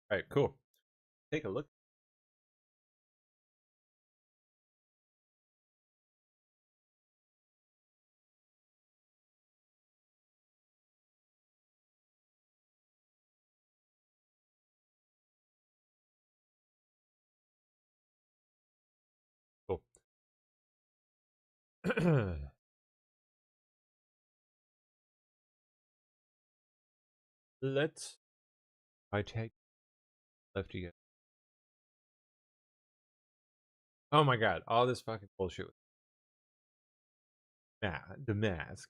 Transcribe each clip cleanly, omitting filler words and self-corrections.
All right, cool. Take a look. Cool. Let's. I take left you. Oh my god! All this fucking bullshit. Yeah, the mask.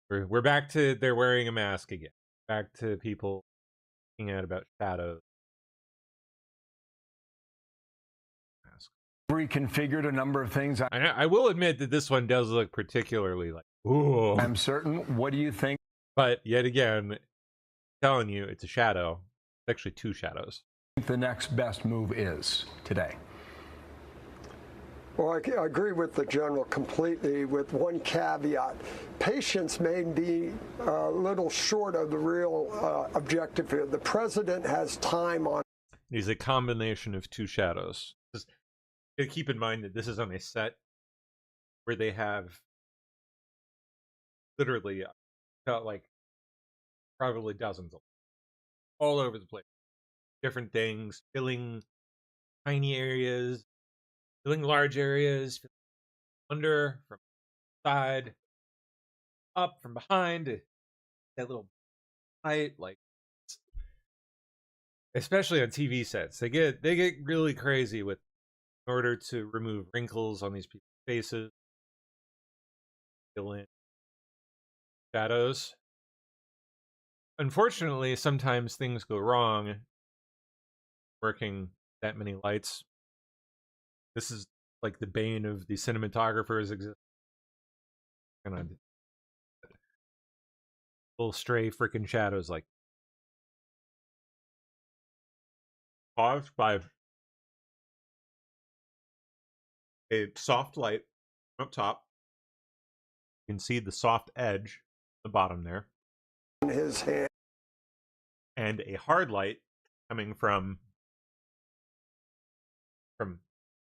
We're back to they're wearing a mask again. Back to people looking at about shadows. Mask. Reconfigured a number of things. I will admit that this one does look particularly like, ooh. I'm certain. What do you think? But yet again, telling you it's a shadow. It's actually two shadows. The next best move is today. Well, I agree with the general completely, with one caveat. Patience may be a little short of the real objective here. The president has time on. He's a combination of two shadows. Just gotta keep in mind that this is on a set where they have literally like probably dozens of all over the place. Different things, filling tiny areas, filling large areas, under, from side, up, from behind, that little height, like especially on TV sets. They get really crazy with in order to remove wrinkles on these people's faces, fill in shadows. Unfortunately, sometimes things go wrong working that many lights. This is like the bane of the cinematographer's existence. Kind of little stray freaking shadows like caused by a soft light up top. You can see the soft edge at the bottom there. In his hand. And a hard light coming from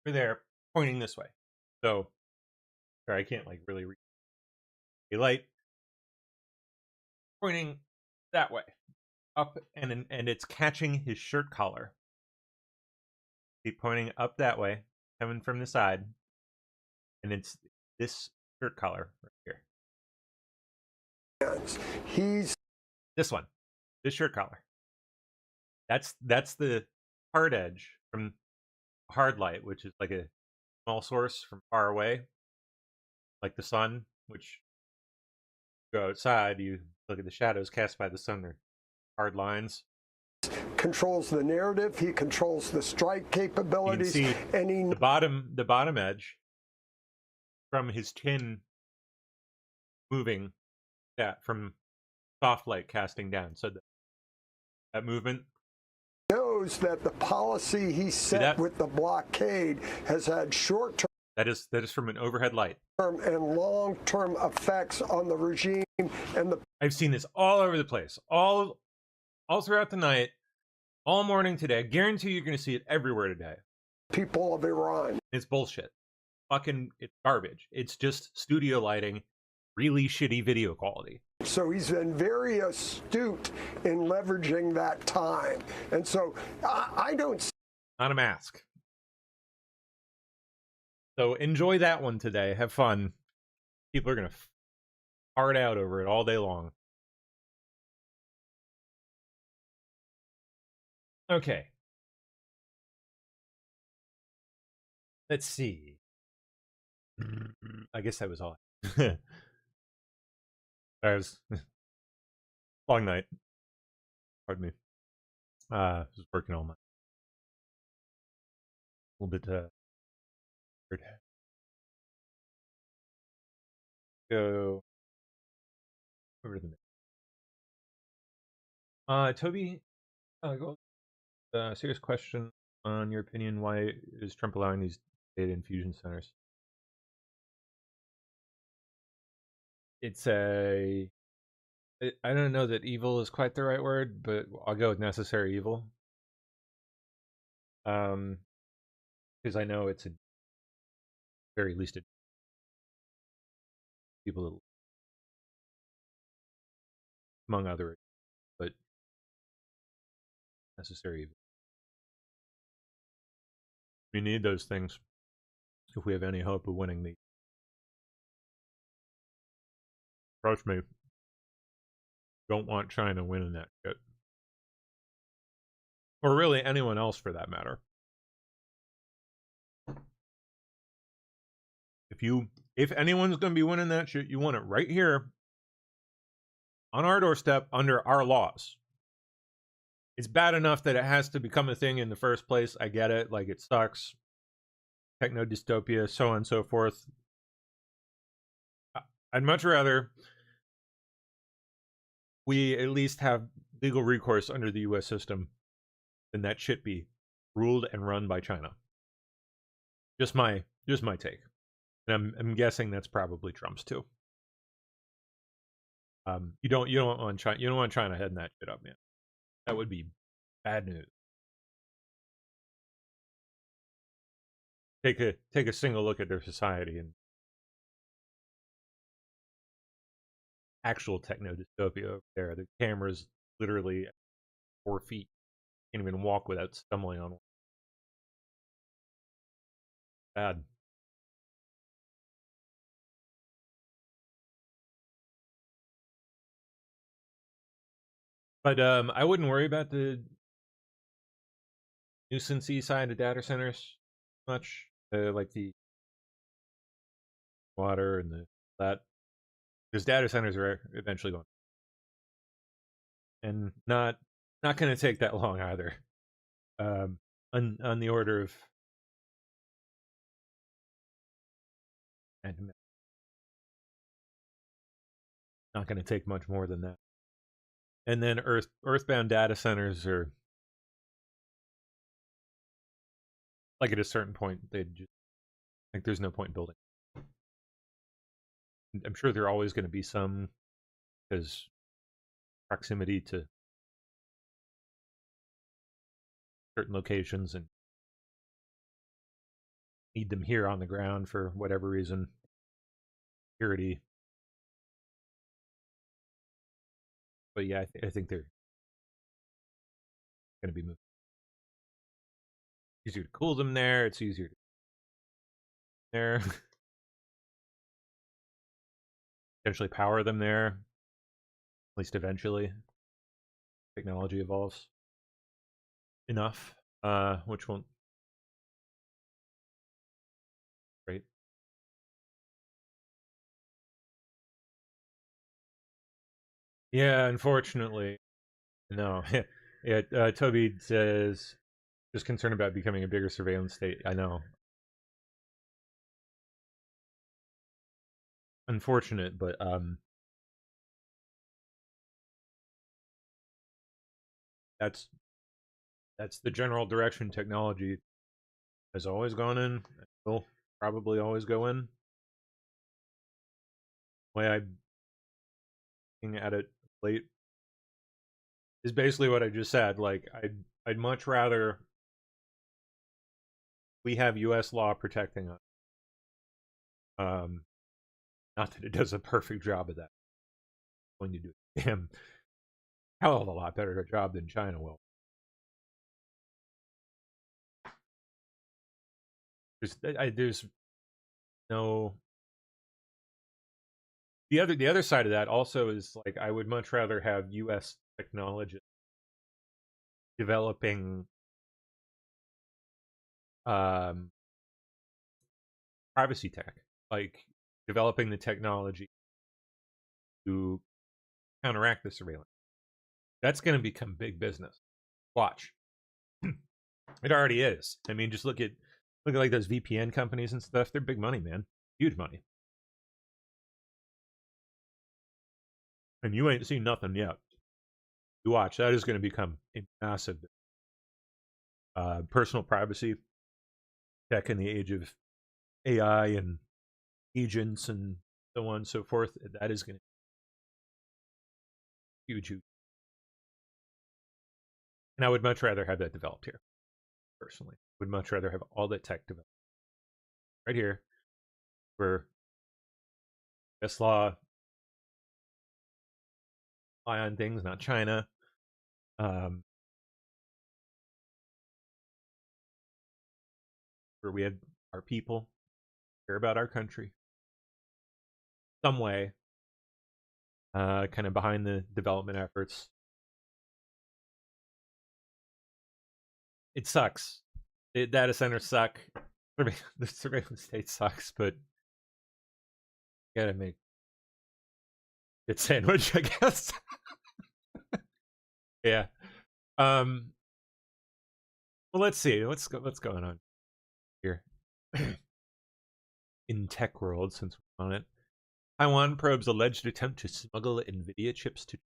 over there, pointing this way. So, I can't like really read. A light pointing that way, up, and it's catching his shirt collar. Keep pointing up that way, coming from the side, and it's this shirt collar right here. He's this one, this shirt collar. That's the hard edge from hard light, which is like a small source from far away, like the sun, which you go outside, you look at the shadows cast by the sun, they're hard lines. Controls the narrative, he controls the strike capabilities, you can see and the bottom edge from his chin moving, that from soft light casting down. So that movement knows that the policy he set with the blockade has had short-term that is from an overhead light and long-term effects on the regime. And I've seen this all over the place, all throughout the night, all morning today. I guarantee you're going to see it everywhere today. People of Iran. It's bullshit. It's garbage. It's just studio lighting, really shitty video quality. So he's been very astute in leveraging that time. And so I don't see. Not a mask. So enjoy that one today. Have fun. People are going to hard out over it all day long. Okay. Let's see. I guess that was all. That was long night. Pardon me. I was working all night. A little bit weird. Go over to the Toby. Serious question on your opinion. Why is Trump allowing these data infusion centers? It's I don't know that evil is quite the right word, but I'll go with necessary evil. Because I know it's a very least a people that, among other, but necessary. We need those things if we have any hope of winning the. Trust me, don't want China winning that shit, or really anyone else for that matter. If anyone's going to be winning that shit, you want it right here on our doorstep under our laws. It's bad enough that it has to become a thing in the first place. I get it. Like, it sucks. Techno dystopia, so on and so forth. I'd much rather we at least have legal recourse under the U.S. system than that shit be ruled and run by China. Just my take. And I'm guessing that's probably Trump's too. You don't want China heading that shit up, man. That would be bad news. Take a single look at their society and actual techno dystopia over there. The camera's literally 4 feet. Can't even walk without stumbling on one. Bad. But I wouldn't worry about the nuisance side of data centers much. Like the water and that, because data centers are eventually going, and not going to take that long either. On the order of, and not going to take much more than that. And then earthbound data centers are, like, at a certain point they'd just, like, there's no point in building. I'm sure there are always going to be some, because proximity to certain locations and need them here on the ground for whatever reason, security. But yeah, I think they're going to be moving. It's easier to cool them there. It's easier to there. Potentially power them there. At least eventually. Technology evolves enough, which won't. Great. Yeah, unfortunately, no. Yeah, Toby says just concerned about becoming a bigger surveillance state. I know. Unfortunate, but that's the general direction technology has always gone in, and will probably always go in. The way I'm looking at it late is basically what I just said. Like, I'd much rather we have U.S. law protecting us. Not that it does a perfect job of that. When you do a damn hell of a lot better job than China will. There's no. The other side of that also is, like, I would much rather have U.S. technologists developing privacy tech, like developing the technology to counteract the surveillance. That's going to become big business. Watch. It already is. I mean, just look at like those VPN companies and stuff. They're big money, man. Huge money. And you ain't seen nothing yet. You watch. That is going to become a massive personal privacy tech in the age of AI and agents and so on and so forth. That is going to be huge. And I would much rather have that developed here. personally. Would much rather have all that tech developed right here, where best law rely on things, not China. Where we have our people care about our country some way, kind of behind the development efforts. It sucks. Data centers suck. The surveillance state sucks, but you gotta make it sandwich, I guess. Yeah. Well, let's see. What's going on here in tech world, since we're on it. Taiwan probes alleged attempt to smuggle NVIDIA chips to.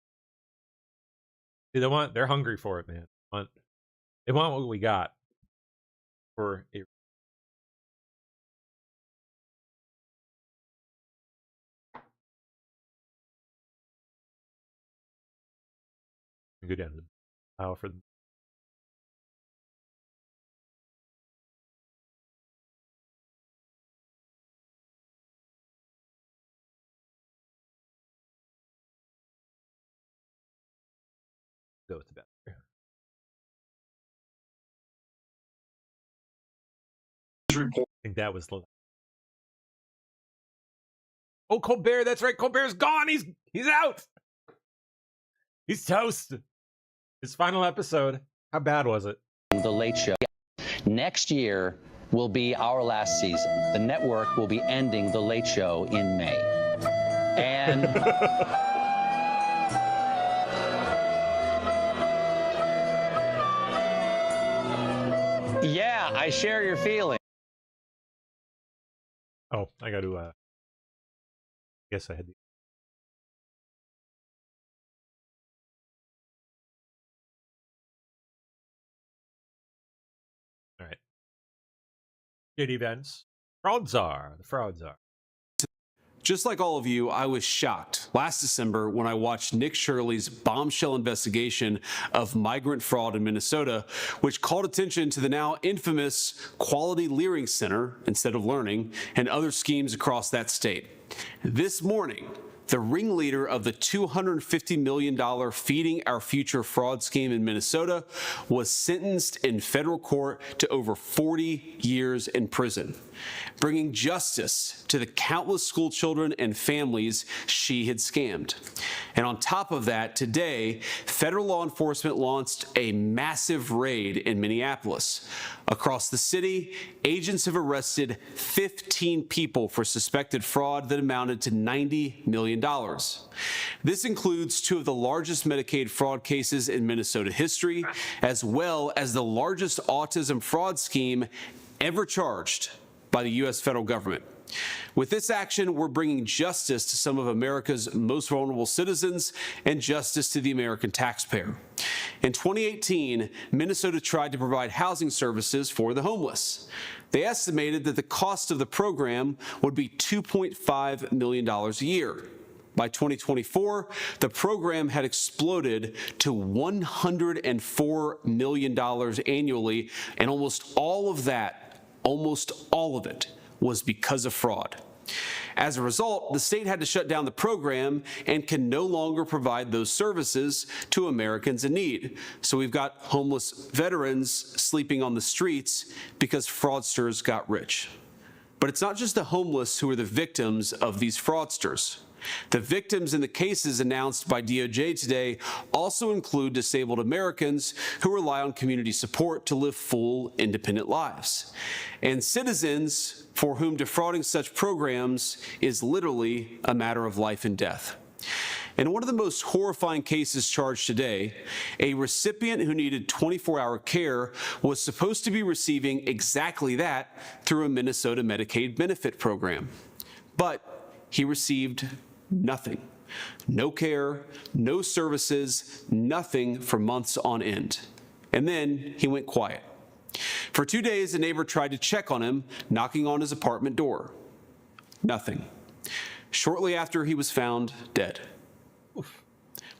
They're hungry for it, man. They want what we got for a. Go down to the pile for them. Go with the best. I think that was the. Oh, Colbert, that's right. Colbert's gone. He's out. He's toast. His final episode. How bad was it? The Late Show. Next year will be our last season. The network will be ending The Late Show in May. And yeah, I share your feeling. Oh, I got to guess I had the. All right. JD Vance. The fraud czar. Just like all of you, I was shocked last December when I watched Nick Shirley's bombshell investigation of migrant fraud in Minnesota, which called attention to the now infamous Quality Learning Center instead of learning and other schemes across that state. This morning, the ringleader of the $250 million Feeding Our Future fraud scheme in Minnesota was sentenced in federal court to over 40 years in prison, bringing justice to the countless school children and families she had scammed. And on top of that, today, federal law enforcement launched a massive raid in Minneapolis. Across the city, agents have arrested 15 people for suspected fraud that amounted to $90 million. This includes two of the largest Medicaid fraud cases in Minnesota history, as well as the largest autism fraud scheme ever charged by the U.S. federal government. With this action, we're bringing justice to some of America's most vulnerable citizens and justice to the American taxpayer. In 2018, Minnesota tried to provide housing services for the homeless. They estimated that the cost of the program would be $2.5 million a year. By 2024, the program had exploded to $104 million annually, and almost all of it, was because of fraud. As a result, the state had to shut down the program and can no longer provide those services to Americans in need. So we've got homeless veterans sleeping on the streets because fraudsters got rich. But it's not just the homeless who are the victims of these fraudsters. The victims in the cases announced by DOJ today also include disabled Americans who rely on community support to live full, independent lives, and citizens for whom defrauding such programs is literally a matter of life and death. In one of the most horrifying cases charged today, a recipient who needed 24-hour care was supposed to be receiving exactly that through a Minnesota Medicaid benefit program. But he received nothing. No care, no services, nothing for months on end. And then he went quiet. For 2 days, a neighbor tried to check on him, knocking on his apartment door. Nothing. Shortly after, he was found dead.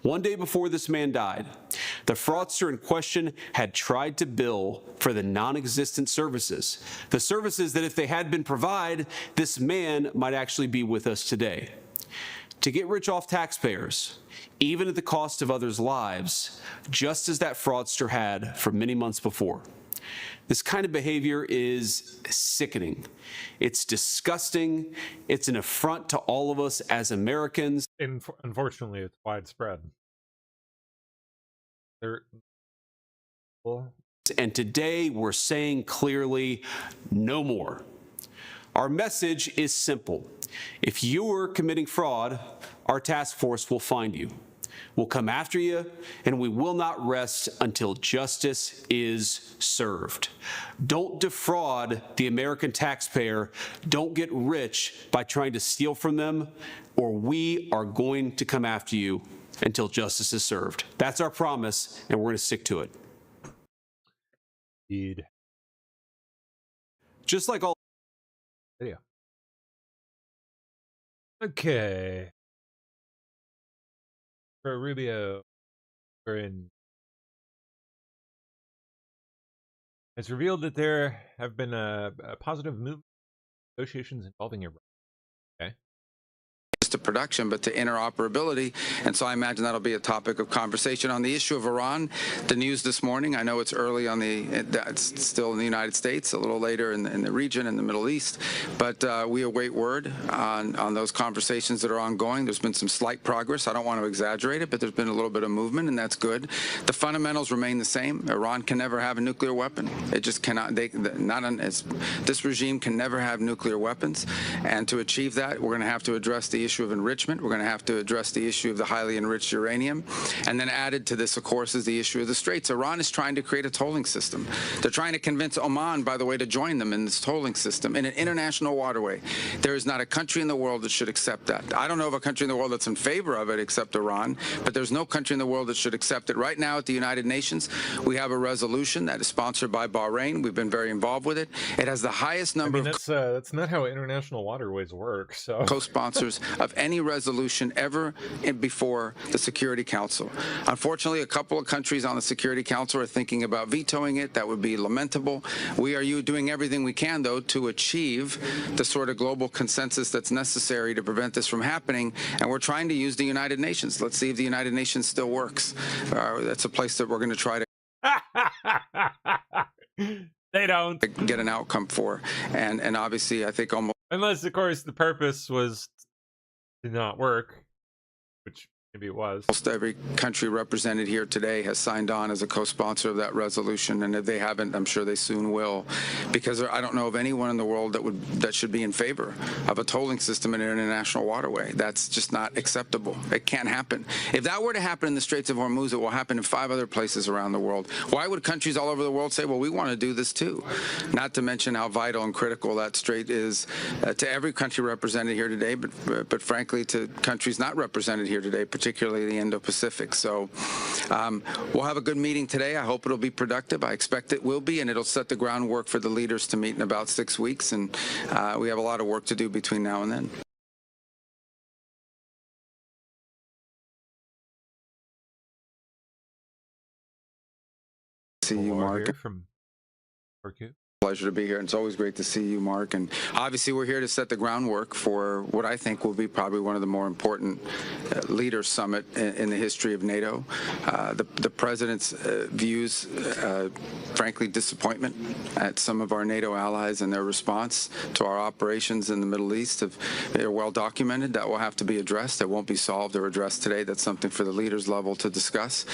One day before this man died, The fraudster in question had tried to bill for the non-existent services, the services that if they had been provided, this man might actually be with us today. To get rich off taxpayers, even at the cost of others' lives, just as that fraudster had for many months before. This kind of behavior is sickening. It's disgusting. It's an affront to all of us as Americans. Unfortunately, it's widespread. And today we're saying clearly, no more. Our message is simple. If you're committing fraud, our task force will find you. We'll come after you, and we will not rest until justice is served. Don't defraud the American taxpayer. Don't get rich by trying to steal from them, or we are going to come after you until justice is served. That's our promise, and we're going to stick to it. Indeed. Just like all Video. Okay. For Rubio, it's revealed that there have been a positive move negotiations involving Iran. Okay. To production, but to interoperability. And so I imagine that'll be a topic of conversation. On the issue of Iran, the news this morning, I know it's early on it's still in the United States, a little later in the region, in the Middle East, but we await word on those conversations that are ongoing. There's been some slight progress. I don't want to exaggerate it, but there's been a little bit of movement, and that's good. The fundamentals remain the same. Iran can never have a nuclear weapon. It just cannot. This regime can never have nuclear weapons, and to achieve that, we're going to have to address the issue of enrichment. We're going to have to address the issue of the highly enriched uranium. And then added to this, of course, is the issue of the Straits. Iran is trying to create a tolling system. They're trying to convince Oman, by the way, to join them in this tolling system in an international waterway. There is not a country in the world that should accept that. I don't know of a country in the world that's in favor of it except Iran, but there's no country in the world that should accept it. Right now at the United Nations, we have a resolution that is sponsored by Bahrain. We've been very involved with it. It has the highest number of that's not how international waterways work. So co-sponsors of any resolution ever before the Security Council. Unfortunately, a couple of countries on the Security Council are thinking about vetoing it. That would be lamentable. We are doing everything we can, though, to achieve the sort of global consensus that's necessary to prevent this from happening, and we're trying to use the United Nations. Let's see if the United Nations still works. That's a place that we're going to try to they don't get an outcome for, and obviously I think almost, unless of course the purpose was did not work, which maybe it was. Almost every country represented here today has signed on as a co-sponsor of that resolution, and if they haven't, I'm sure they soon will, because I don't know of anyone in the world that should be in favor of a tolling system in an international waterway. That's just not acceptable. It can't happen. If that were to happen in the Straits of Hormuz, it will happen in 5 other places around the world. Why would countries all over the world say, well, we want to do this too? Not to mention how vital and critical that strait is to every country represented here today, but frankly to countries not represented here today, particularly the Indo-Pacific. So we'll have a good meeting today. I hope it'll be productive. I expect it will be, and it'll set the groundwork for the leaders to meet in about 6 weeks. And we have a lot of work to do between now and then. See you, Mark. From Turkey. Pleasure to be here, and it's always great to see you, Mark. And obviously we're here to set the groundwork for what I think will be probably one of the more important leaders summit in the history of NATO. The president's views, frankly, disappointment at some of our NATO allies and their response to our operations in the Middle East are well documented. That will have to be addressed. That won't be solved or addressed today. That's something for the leaders level to discuss.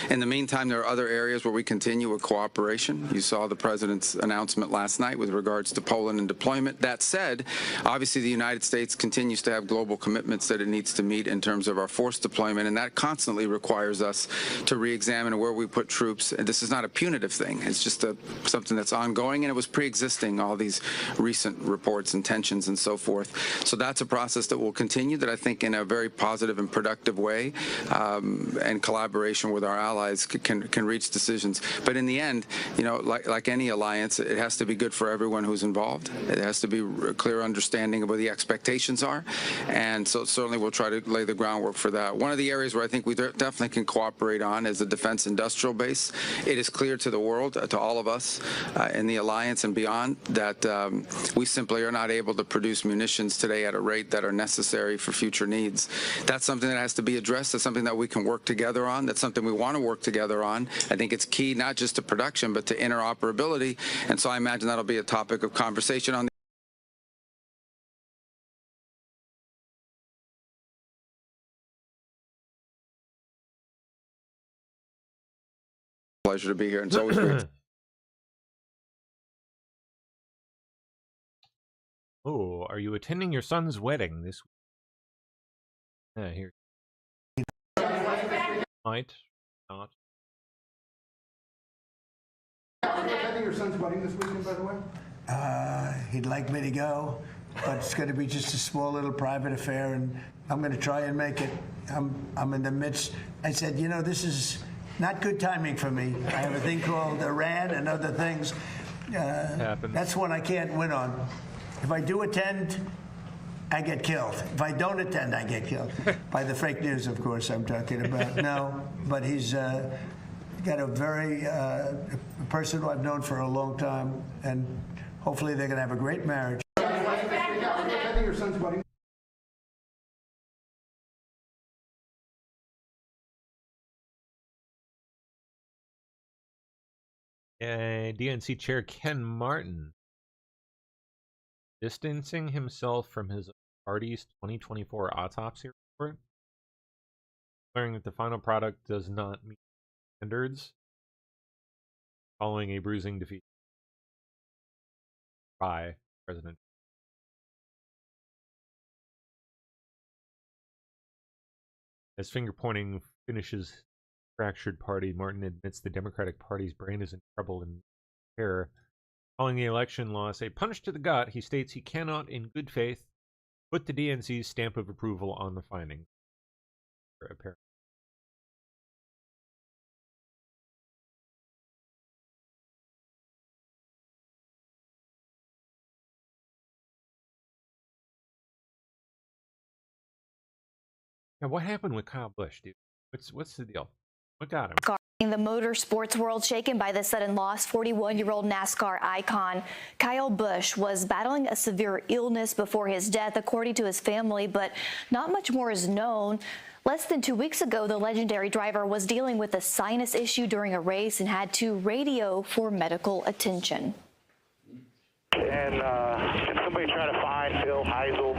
In the meantime, there are other areas where we continue with cooperation. You saw the president's announcement last night with regards to Poland and deployment. That said, obviously the United States continues to have global commitments that it needs to meet in terms of our force deployment, and that constantly requires us to re-examine where we put troops. And this is not a punitive thing. It's just something that's ongoing, and it was pre-existing, all these recent reports and tensions and so forth. So that's a process that will continue, that I think in a very positive and productive way, and collaboration with our allies can reach decisions. But in the end, you know, like any alliance, it has to be good for everyone who's involved. It has to be a clear understanding of what the expectations are. And so certainly we'll try to lay the groundwork groundwork for that. One of the areas where I think we definitely can cooperate on is the defense industrial base. It is clear to the world, to all of us in the alliance and beyond, that we simply are not able to produce munitions today at a rate that are necessary for future needs. That's something that has to be addressed. That's something that we can work together on. That's something we want to work together on. I think it's key not just to production, but to interoperability. And so I imagine that'll be a topic of conversation on pleasure to be here, and it's always great. Oh, are you attending your son's wedding this week? Yeah, here. Might not. Are you attending your son's wedding this weekend, by the way? He'd like me to go, but it's going to be just a small little private affair, and I'm going to try and make it. I'm in the midst. I said, you know, this is not good timing for me. I have a thing called Iran and other things. That's one I can't win on. If I do attend, I get killed. If I don't attend, I get killed. By the fake news, of course, I'm talking about. No, but he's got a very person who I've known for a long time, and hopefully they're going to have a great marriage. Are you attending your son's wedding? DNC Chair Ken Martin distancing himself from his party's 2024 autopsy report, declaring that the final product does not meet standards following a bruising defeat by President. As finger-pointing finishes fractured party, Martin admits the Democratic Party's brain is in trouble and terror. Calling the election loss a punch to the gut, he states he cannot, in good faith, put the DNC's stamp of approval on the findings. Apparently. Now, what happened with Kyle Busch, dude? What's the deal? What got him? In the motorsports world shaken by the sudden loss, 41-year-old NASCAR icon Kyle Busch was battling a severe illness before his death, according to his family, but not much more is known. Less than 2 weeks ago, the legendary driver was dealing with a sinus issue during a race and had to radio for medical attention. And can somebody try to find Bill Heisel?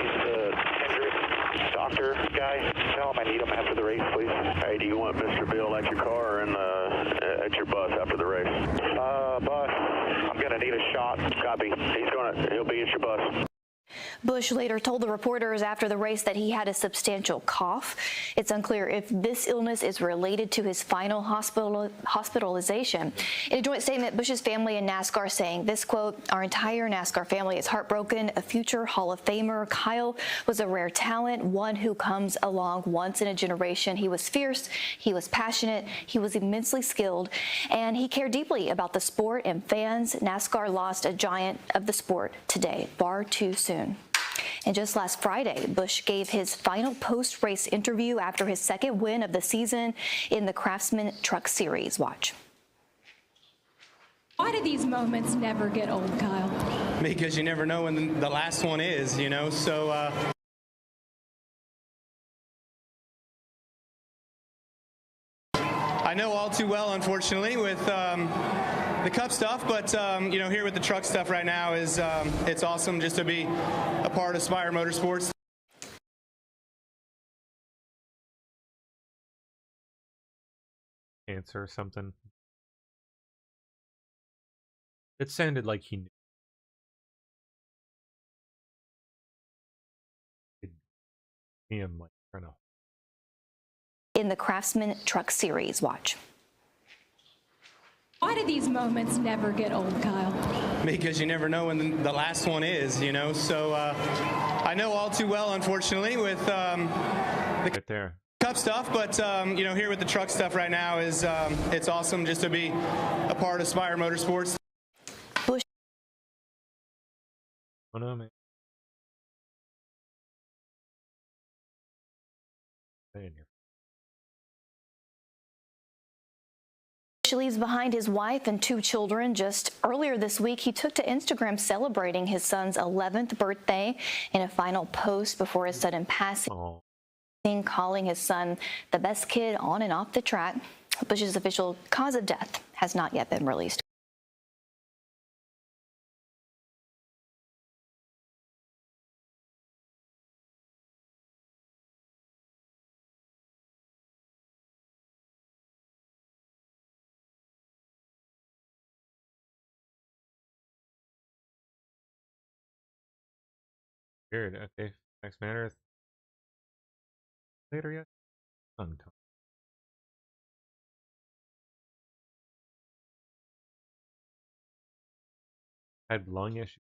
He's the Hendrick doctor guy. Tell him I need him after the race, please. Hey, do you want Mr. Bill at your car or at your bus after the race? Bus. I'm gonna need a shot. Copy. He'll be at your bus. Busch later told the reporters after the race that he had a substantial cough. It's unclear if this illness is related to his final hospitalization. In a joint statement, Busch's family and NASCAR saying this, quote, "Our entire NASCAR family is heartbroken. A future Hall of Famer. Kyle was a rare talent, one who comes along once in a generation. He was fierce, he was passionate, he was immensely skilled, and he cared deeply about the sport and fans. NASCAR lost a giant of the sport today, far too soon." And just last Friday, Busch gave his final post-race interview after his second win of the season in the Craftsman Truck Series. Watch. Why do these moments never get old, Kyle? Because you never know when the last one is, you know, so... I know all too well, unfortunately, with the Cup stuff, but you know, here with the truck stuff right now is it's awesome just to be a part of Spire Motorsports. Cancer or something. It sounded like he knew. Him like trying to. In the Craftsman Truck Series. Watch. Why do these moments never get old, Kyle? Because you never know when the last one is, you know, so I know all too well, unfortunately, with the Right there. Cup stuff, but you know, here with the truck stuff right now is it's awesome just to be a part of Spire Motorsports. Busch. Oh no, man. He leaves behind his wife and 2 children. Just earlier this week, he took to Instagram celebrating his son's 11th birthday. In a final post before his sudden passing, calling his son the best kid on and off the track. Bush's official cause of death has not yet been released. Weird. Okay. Next matter. Later yet? Tongue. Had lung issues.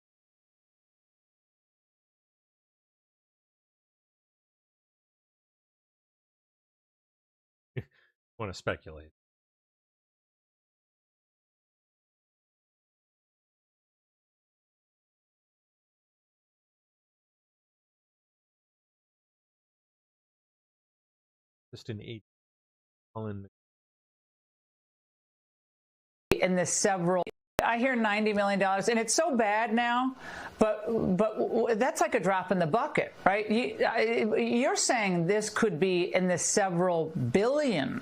Want to speculate. Just an 8. In the several, I hear $90 million, and it's so bad now, but that's like a drop in the bucket, right? You're saying this could be in the several billion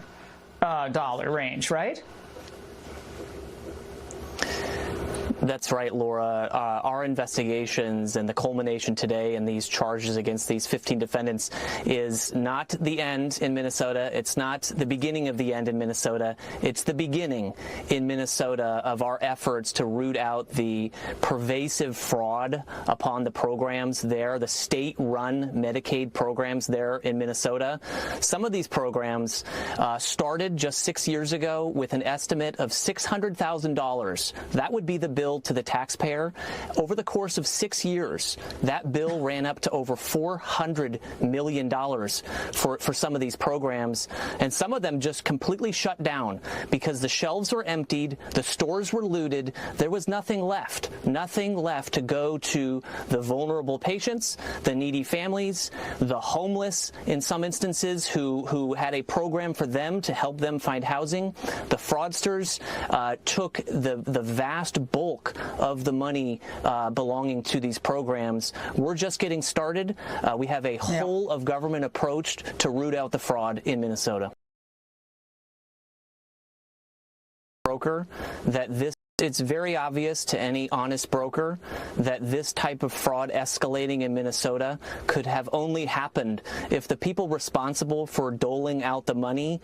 dollar range, right? That's right, Laura. Our investigations and the culmination today in these charges against these 15 defendants is not the end in Minnesota. It's not the beginning of the end in Minnesota. It's the beginning in Minnesota of our efforts to root out the pervasive fraud upon the programs there, the state-run Medicaid programs there in Minnesota. Some of these programs started just 6 years ago with an estimate of $600,000. That would be the bill to the taxpayer. Over the course of 6 years, that bill ran up to over $400 million for some of these programs, and some of them just completely shut down because the shelves were emptied, the stores were looted, there was nothing left to go to the vulnerable patients, the needy families, the homeless in some instances who had a program for them to help them find housing. The fraudsters took the vast bulk of the money belonging to these programs. We're just getting started. We have a whole of government approach to root out the fraud in Minnesota. Broker, that this it's very obvious to any honest broker that this type of fraud escalating in Minnesota could have only happened if the people responsible for doling out the money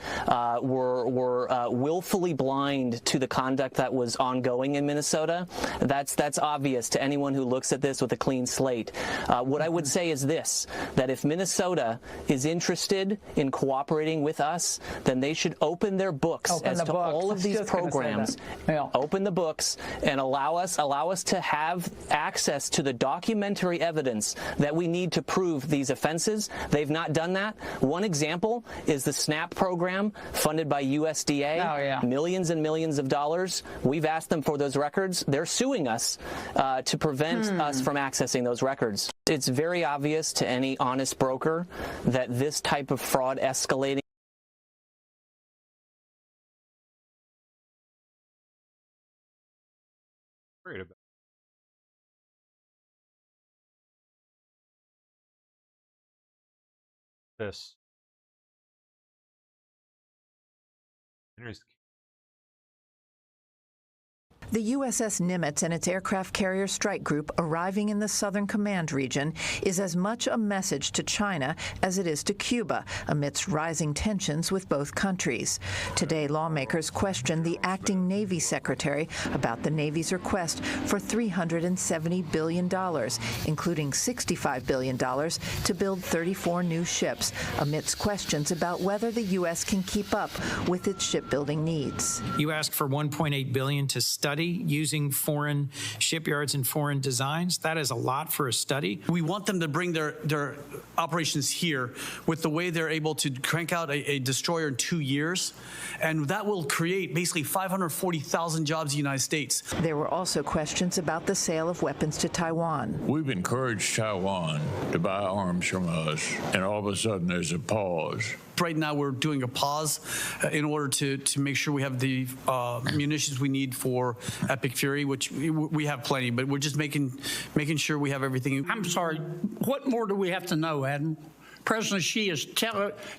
were willfully blind to the conduct that was ongoing in Minnesota. That's obvious to anyone who looks at this with a clean slate. What I would say is this, that if Minnesota is interested in cooperating with us, then they should open their books all of these programs. Open the books and allow us to have access to the documentary evidence that we need to prove these offenses. They've not done that. One example is the SNAP program funded by USDA, millions and millions of dollars. We've asked them for those records. They're suing us to prevent us from accessing those records. It's very obvious to any honest broker that this type of fraud escalating worried about this. The USS Nimitz and its aircraft carrier strike group arriving in the Southern Command region is as much a message to China as it is to Cuba, amidst rising tensions with both countries. Today, lawmakers questioned the acting Navy Secretary about the Navy's request for $370 billion, including $65 billion to build 34 new ships, amidst questions about whether the U.S. can keep up with its shipbuilding needs. You asked for $1.8 billion to study study using foreign shipyards and foreign designs. That is a lot for a study. We want them to bring their operations here with the way they're able to crank out a destroyer in 2 years, and that will create basically 540,000 jobs in the United States. There were also questions about the sale of weapons to Taiwan. We've encouraged Taiwan to buy arms from us, and all of a sudden there's a pause. Right now we're doing a pause in order to make sure we have the munitions we need for Epic Fury, which we have plenty, but we're just making sure we have everything. I'm sorry, what more do we have to know, Admiral? President Xi has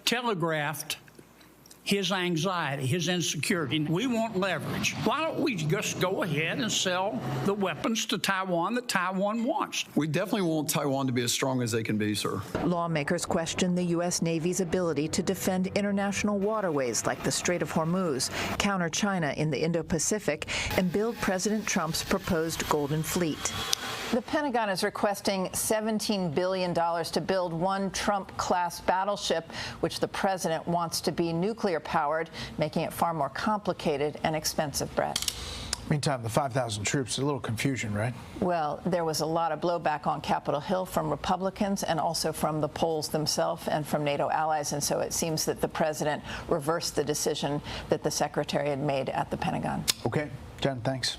telegraphed his anxiety, his insecurity. We want leverage. Why don't we just go ahead and sell the weapons to Taiwan that Taiwan wants? We definitely want Taiwan to be as strong as they can be, sir. Lawmakers question the U.S. Navy's ability to defend international waterways like the Strait of Hormuz, counter China in the Indo-Pacific, and build President Trump's proposed Golden Fleet. The Pentagon is requesting $17 billion to build one Trump-class battleship, which the president wants to be nuclear-powered, making it far more complicated and expensive, Brett. Meantime, the 5,000 troops, a little confusion, right? Well, there was a lot of blowback on Capitol Hill from Republicans and also from the Poles themselves and from NATO allies, and so it seems that the president reversed the decision that the secretary had made at the Pentagon. Okay, Jen, thanks.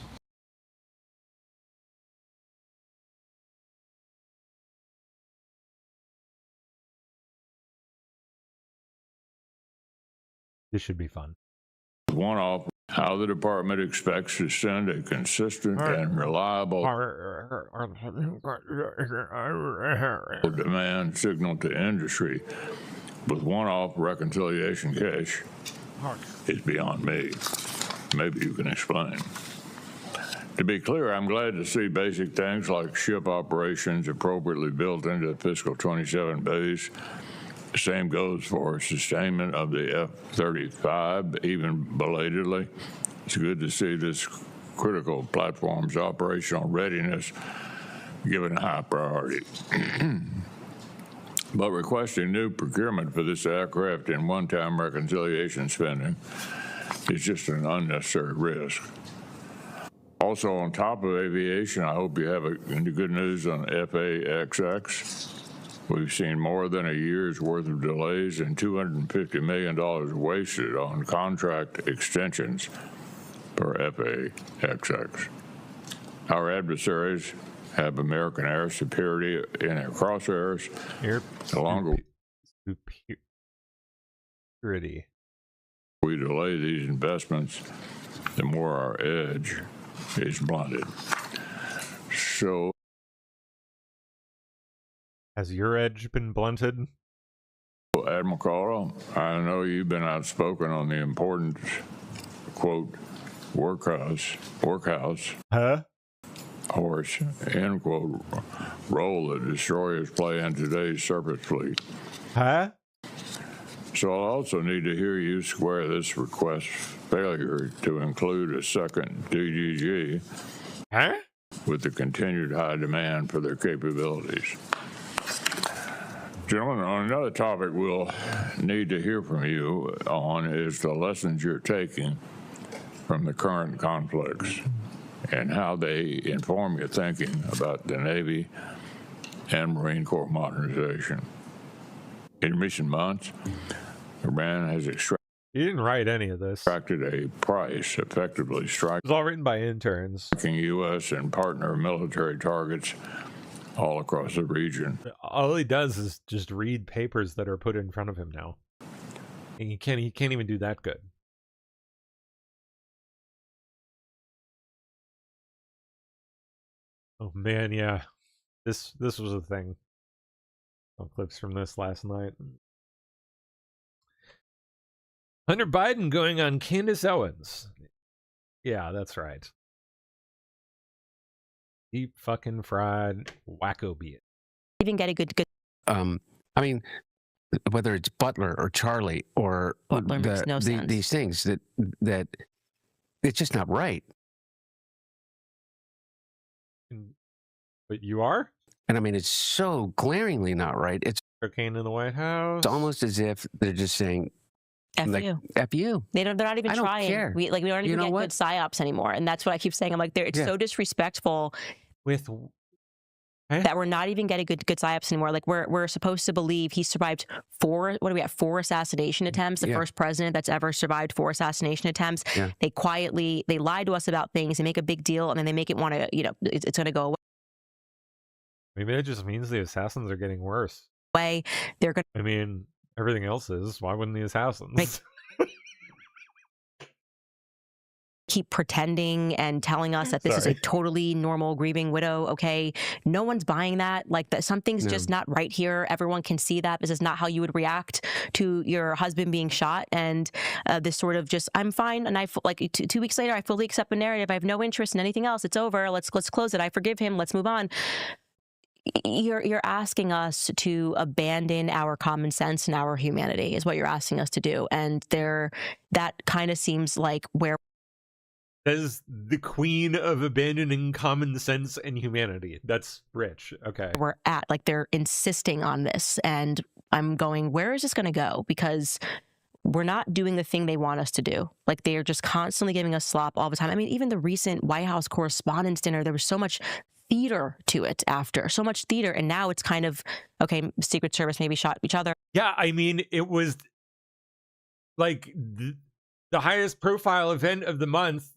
This should be fun. One off, how the department expects to send a consistent and reliable demand signal to industry with one-off reconciliation cash is beyond me. Maybe you can explain. To be clear, I'm glad to see basic things like ship operations appropriately built into the fiscal 27 base. The same goes for sustainment of the F-35, even belatedly. It's good to see this critical platform's operational readiness given high priority. But requesting new procurement for this aircraft in one-time reconciliation spending is just an unnecessary risk. Also, on top of aviation, I hope you have good news on FAXX. We've seen more than a year's worth of delays and $250 million wasted on contract extensions per FAXX. Our adversaries have American air superiority in their crosshairs. Along Superiority. We delay these investments, the more our edge is blunted. So, has your edge been blunted? Admiral Carlo, I know you've been outspoken on the importance, quote, workhouse, horse, end quote, role that destroyers play in today's surface fleet. So I'll also need to hear you square this request failure to include a second DGG with the continued high demand for their capabilities. Gentlemen, on another topic we'll need to hear from you on is the lessons you're taking from the current conflicts and how they inform your thinking about the Navy and Marine Corps modernization. In recent months, Iran has You didn't write any of this. extracted a price effectively striking. It was all written by interns. U.S. and partner military targets all across the region. All he does is just read papers that are put in front of him now. And he can't even do that good. Oh man, yeah. This was a thing. Some clips from this last night. Hunter Biden going on Candace Owens. Yeah, that's right. Deep fucking fried wacko beat. Even get a good. I mean, whether it's Butler or Charlie or Butler makes no sense. These things that it's just not right. But you are? And I mean, it's so glaringly not right. It's cocaine in the White House. It's almost as if they're just saying, F like, you. F you. They're not even I don't trying. care. We don't even You know get what? good psyops anymore, and that's what I keep saying. I'm like, it's so disrespectful with that we're not even getting good psyops anymore. Like we're supposed to believe he survived 4 assassination attempts. The first president that's ever survived 4 assassination attempts. Yeah. They lie to us about things. They make a big deal, and then they make it want to, it's going to go away. Maybe it just means the assassins are getting worse. They're going. I mean, everything else is. Why wouldn't the assassins? Keep pretending and telling us that this is a totally normal grieving widow. Okay, no one's buying that. Like that, something's just not right here. Everyone can see that this is not how you would react to your husband being shot. And this sort of just, I'm fine. And I like 2 weeks later, I fully accept the narrative. I have no interest in anything else. It's over. Let's close it. I forgive him. Let's move on. You're asking us to abandon our common sense and our humanity is what you're asking us to do. And that kind of seems like where. That is the queen of abandoning common sense and humanity. That's rich. Okay. We're at, like, they're insisting on this. And I'm going, where is this going to go? Because we're not doing the thing they want us to do. Like, they are just constantly giving us slop all the time. I mean, even the recent White House Correspondents' Dinner, there was so much theater to it after. So much theater. And now it's kind of, okay, Secret Service maybe shot each other. Yeah, I mean, it was like the highest profile event of the month.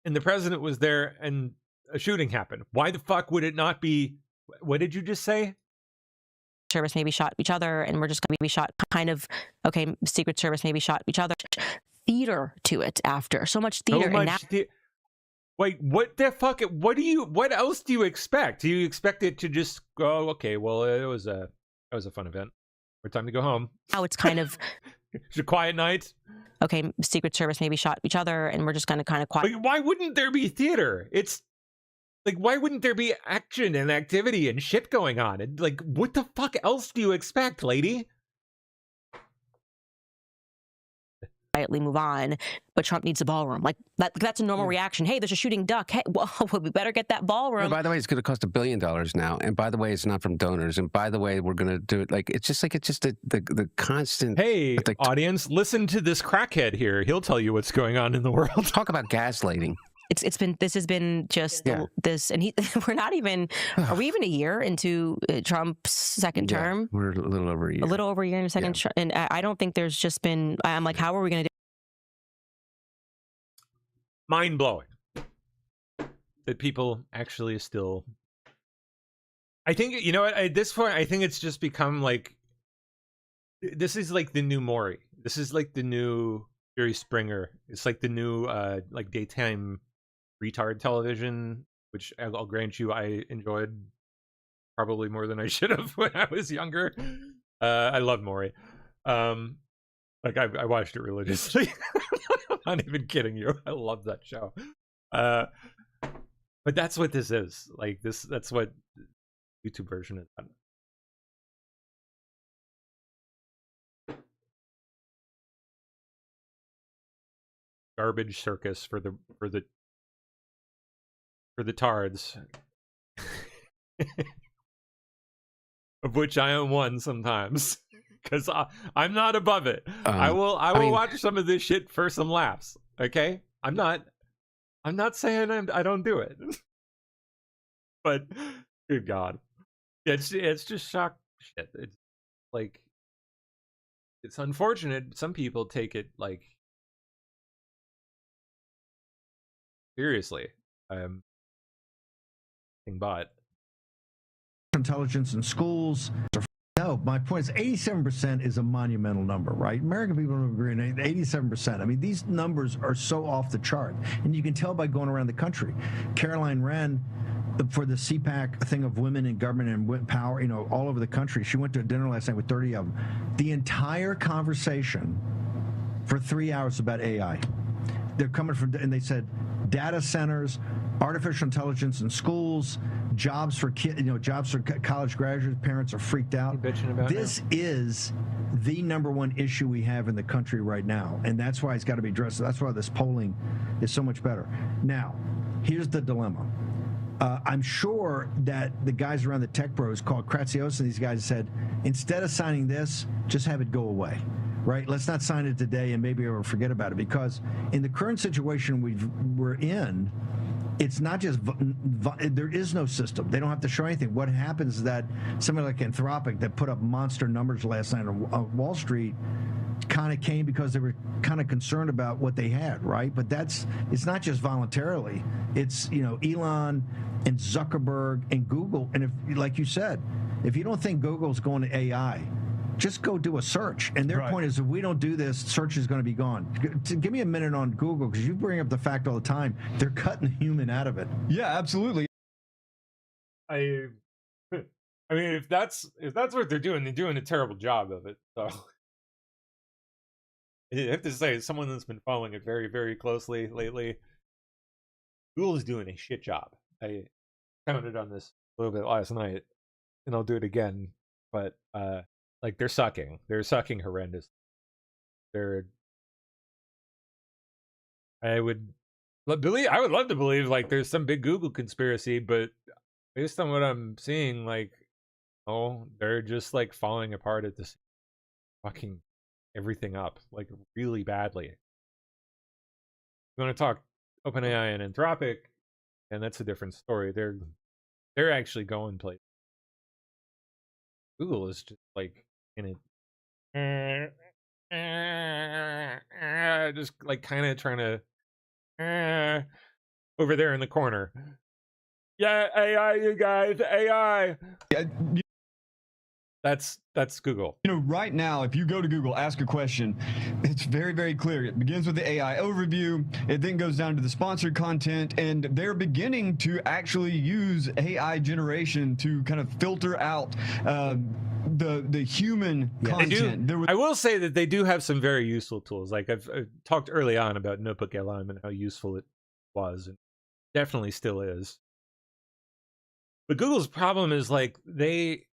And the president was there and a shooting happened. Why the fuck would it not be? What did you just say? Service maybe shot each other, and we're just going to be shot. Kind of, okay, Secret Service maybe shot each other. Theater to it after. So much theater. So much wait, what the fuck? What else do you expect? Do you expect it to just go, okay, well, it was a fun event. We're time to go home. Now it's kind of it's a quiet night. Okay, Secret Service maybe shot each other, and we're just going to kind of quiet. Why wouldn't there be theater? It's like, why wouldn't there be action and activity and shit going on? And like, what the fuck else do you expect, lady? Quietly move on, but Trump needs a ballroom. Like that's a normal reaction. Hey, there's a shooting duck. Hey, well, we better get that ballroom. And by the way, it's going to cost $1 billion now. And by the way, it's not from donors. And by the way, we're going to do it. Like it's just the constant. Hey, audience, listen to this crackhead here. He'll tell you what's going on in the world. Talk about gaslighting. This has been just this, and we're not even. Are we even a year into Trump's second term? We're a little over a year. A little over a year in a second, and I don't think there's just been. I'm like, how are we going to do? Mind blowing that people actually still. I think at this point, I think it's just become like. This is like the new Maury. This is like the new Jerry Springer. It's like the new like daytime retard television, which I'll grant you I enjoyed probably more than I should have when I was younger. I love Maury. Like I watched it religiously. I'm not even kidding you. I love that show. But that's what this is. Like that's what YouTube version is. Garbage circus for the tards. Of which I am one sometimes. Because I'm not above it. I will watch some of this shit for some laughs. Okay? I'm not saying I don't do it. But good God. It's just shock shit. It's like it's unfortunate. Some people take it like seriously. But intelligence in schools. No, my point is 87% is a monumental number, right? American people don't agree on 87%. I mean, these numbers are so off the chart. And you can tell by going around the country. Caroline Wren, for the CPAC thing of women in government and power, all over the country, she went to a dinner last night with 30 of them. The entire conversation for 3 hours about AI. They're coming from, and they said, data centers, artificial intelligence in schools, jobs for jobs for college graduates. Parents are freaked out. This is the #1 issue we have in the country right now, and that's why it's got to be addressed. That's why this polling is so much better. Now, here's the dilemma. I'm sure that the guys around the tech bros called Kratsios and these guys said, instead of signing this, just have it go away. right? Let's not sign it today and maybe we'll forget about it, because in the current situation we're in, it's not just, there is no system. They don't have to show anything. What happens is that somebody like Anthropic that put up monster numbers last night on Wall Street kind of came because they were kind of concerned about what they had, right? But it's not just voluntarily. It's, Elon and Zuckerberg and Google. And if, like you said, if you don't think Google's going to AI, just go do a search. And their point is, if we don't do this, search is going to be gone. Give me a minute on Google, because you bring up the fact all the time. They're cutting the human out of it. Yeah, absolutely. I mean, if that's what they're doing a terrible job of it. So I have to say, as someone that's been following it very, very closely lately, Google is doing a shit job. I commented on this a little bit last night, and I'll do it again. But like, they're sucking horrendous. I would love to believe like there's some big Google conspiracy, but based on what I'm seeing, like, they're just like falling apart at this, fucking everything up like really badly. You want to talk OpenAI and Anthropic, and that's a different story. They're actually going places. Google is just like in it, just like kind of trying to over there in the corner. Yeah, AI, you guys, AI. Yeah. That's Google. Right now, if you go to Google, ask a question, it's very, very clear. It begins with the AI overview. It then goes down to the sponsored content, and they're beginning to actually use AI generation to kind of filter out the human content. I will say that they do have some very useful tools. Like I've talked early on about Notebook LM and how useful it was, and definitely still is. But Google's problem is like they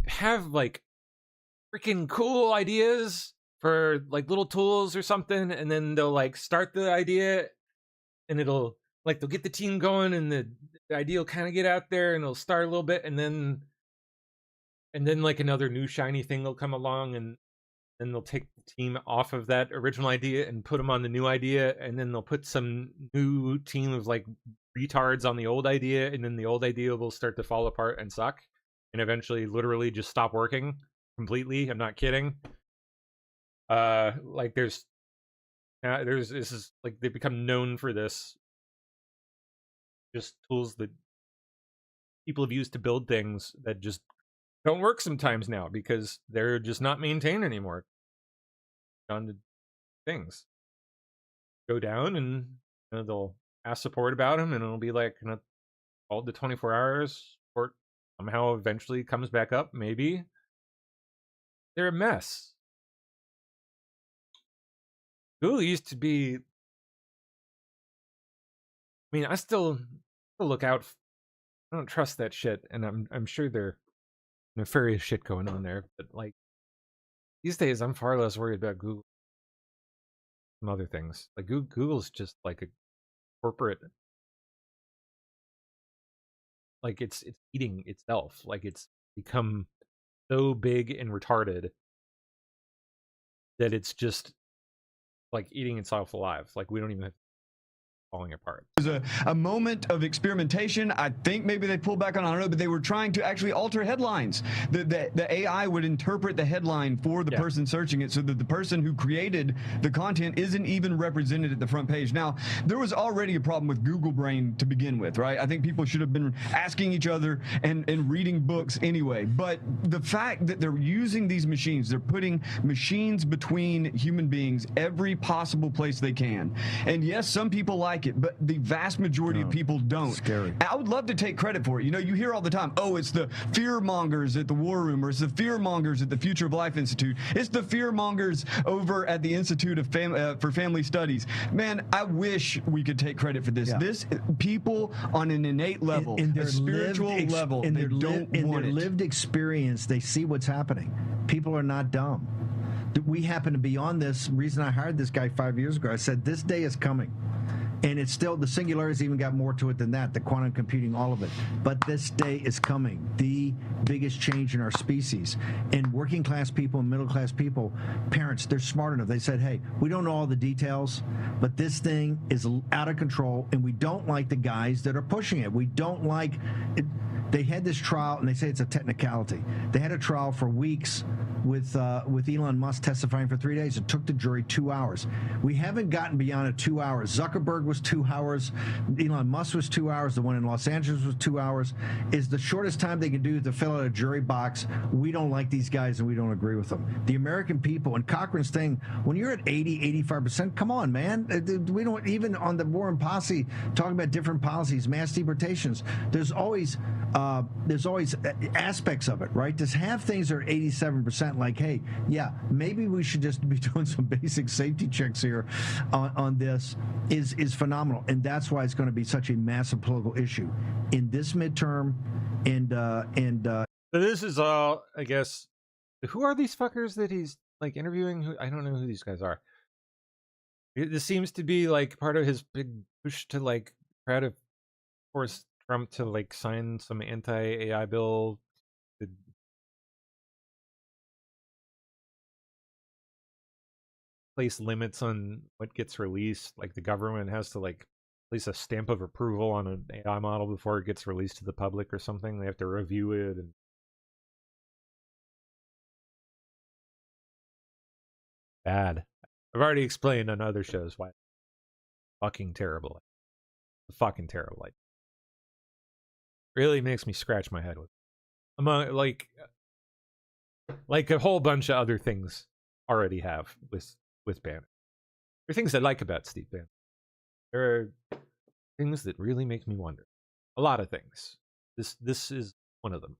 have like freaking cool ideas for like little tools or something, and then they'll like start the idea, and it'll like they'll get the team going, and the idea will kind of get out there, and it'll start a little bit, and then like another new shiny thing will come along, and then they'll take the team off of that original idea and put them on the new idea, and then they'll put some new team of like retards on the old idea, and then the old idea will start to fall apart and suck, and eventually literally just stop working completely. I'm not kidding. Like there's this is like they've become known for this. Just tools that people have used to build things that just don't work sometimes now because they're just not maintained anymore. On the things go down, and they'll ask support about them, and it'll be like all the 24 hours support somehow eventually comes back up. Maybe they're a mess. Google used to be. I mean, I still look out. I don't trust that shit, and I'm sure there's nefarious shit going on there. But like these days, I'm far less worried about Google than other things. Like Google's just like a corporate. Like it's eating itself. Like it's become so big and retarded that it's just like eating itself alive. Like we don't even have falling apart. There's a moment of experimentation. I think maybe they pulled back on, I don't know, but they were trying to actually alter headlines. The AI would interpret the headline for the person searching it so that the person who created the content isn't even represented at the front page. Now, there was already a problem with Google Brain to begin with, right? I think people should have been asking each other and reading books anyway. But the fact that they're using these machines, they're putting machines between human beings every possible place they can. And yes, some people like it, but the vast majority of people don't. Scary. I would love to take credit for it. You hear all the time, oh, it's the fear mongers at the War Room, or it's the fear mongers at the Future of Life Institute. It's the fear mongers over at the Institute of for Family Studies. Man, I wish we could take credit for this. This people on an innate level, in their a spiritual level, in they their don't want it. lived experience, they see what's happening. People are not dumb. We happen to be on this. Reason I hired this guy 5 years ago, I said this day is coming. And it's still, the singularity's even got more to it than that, the quantum computing, all of it. But this day is coming, the biggest change in our species. And working class people and middle class people, parents, they're smart enough. They said, hey, we don't know all the details, but this thing is out of control, and we don't like the guys that are pushing it. We don't like it. They had this trial, and they say it's a technicality. They had a trial for weeks with Elon Musk testifying for 3 days. It took the jury 2 hours. We haven't gotten beyond 2 hours. Zuckerberg was 2 hours. Elon Musk was 2 hours. The one in Los Angeles was 2 hours. Is the shortest time they can do to fill out a jury box. We don't like these guys, and we don't agree with them. The American people, and Cochran's thing, when you're at 80, 85%, come on, man. We don't, even on the Warren Posse, talking about different policies, mass deportations, there's always aspects of it, right? To have things that are 87%, like, hey, yeah, maybe we should just be doing some basic safety checks here on this is phenomenal. And that's why it's going to be such a massive political issue in this midterm. So this is all, I guess, who are these fuckers that he's like interviewing? I don't know who these guys are. This seems to be like part of his big push to like try to force Trump to like sign some anti-AI bill to place limits on what gets released. Like the government has to like place a stamp of approval on an AI model before it gets released to the public or something. They have to review it. And bad. I've already explained on other shows why it's fucking terrible. Fucking terrible. Really makes me scratch my head with among like a whole bunch of other things already have with Bannon. There are things I like about Steve Bannon. There are things that really make me wonder. A lot of things. This is one of them.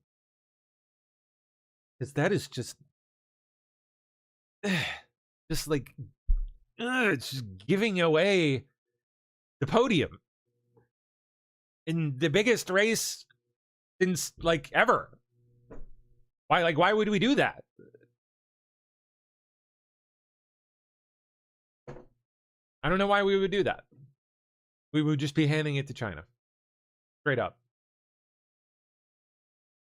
Because that is just like it's just giving away the podium in the biggest race since like ever. Why would we do that? I don't know why we would do that. We would just be handing it to China. Straight up.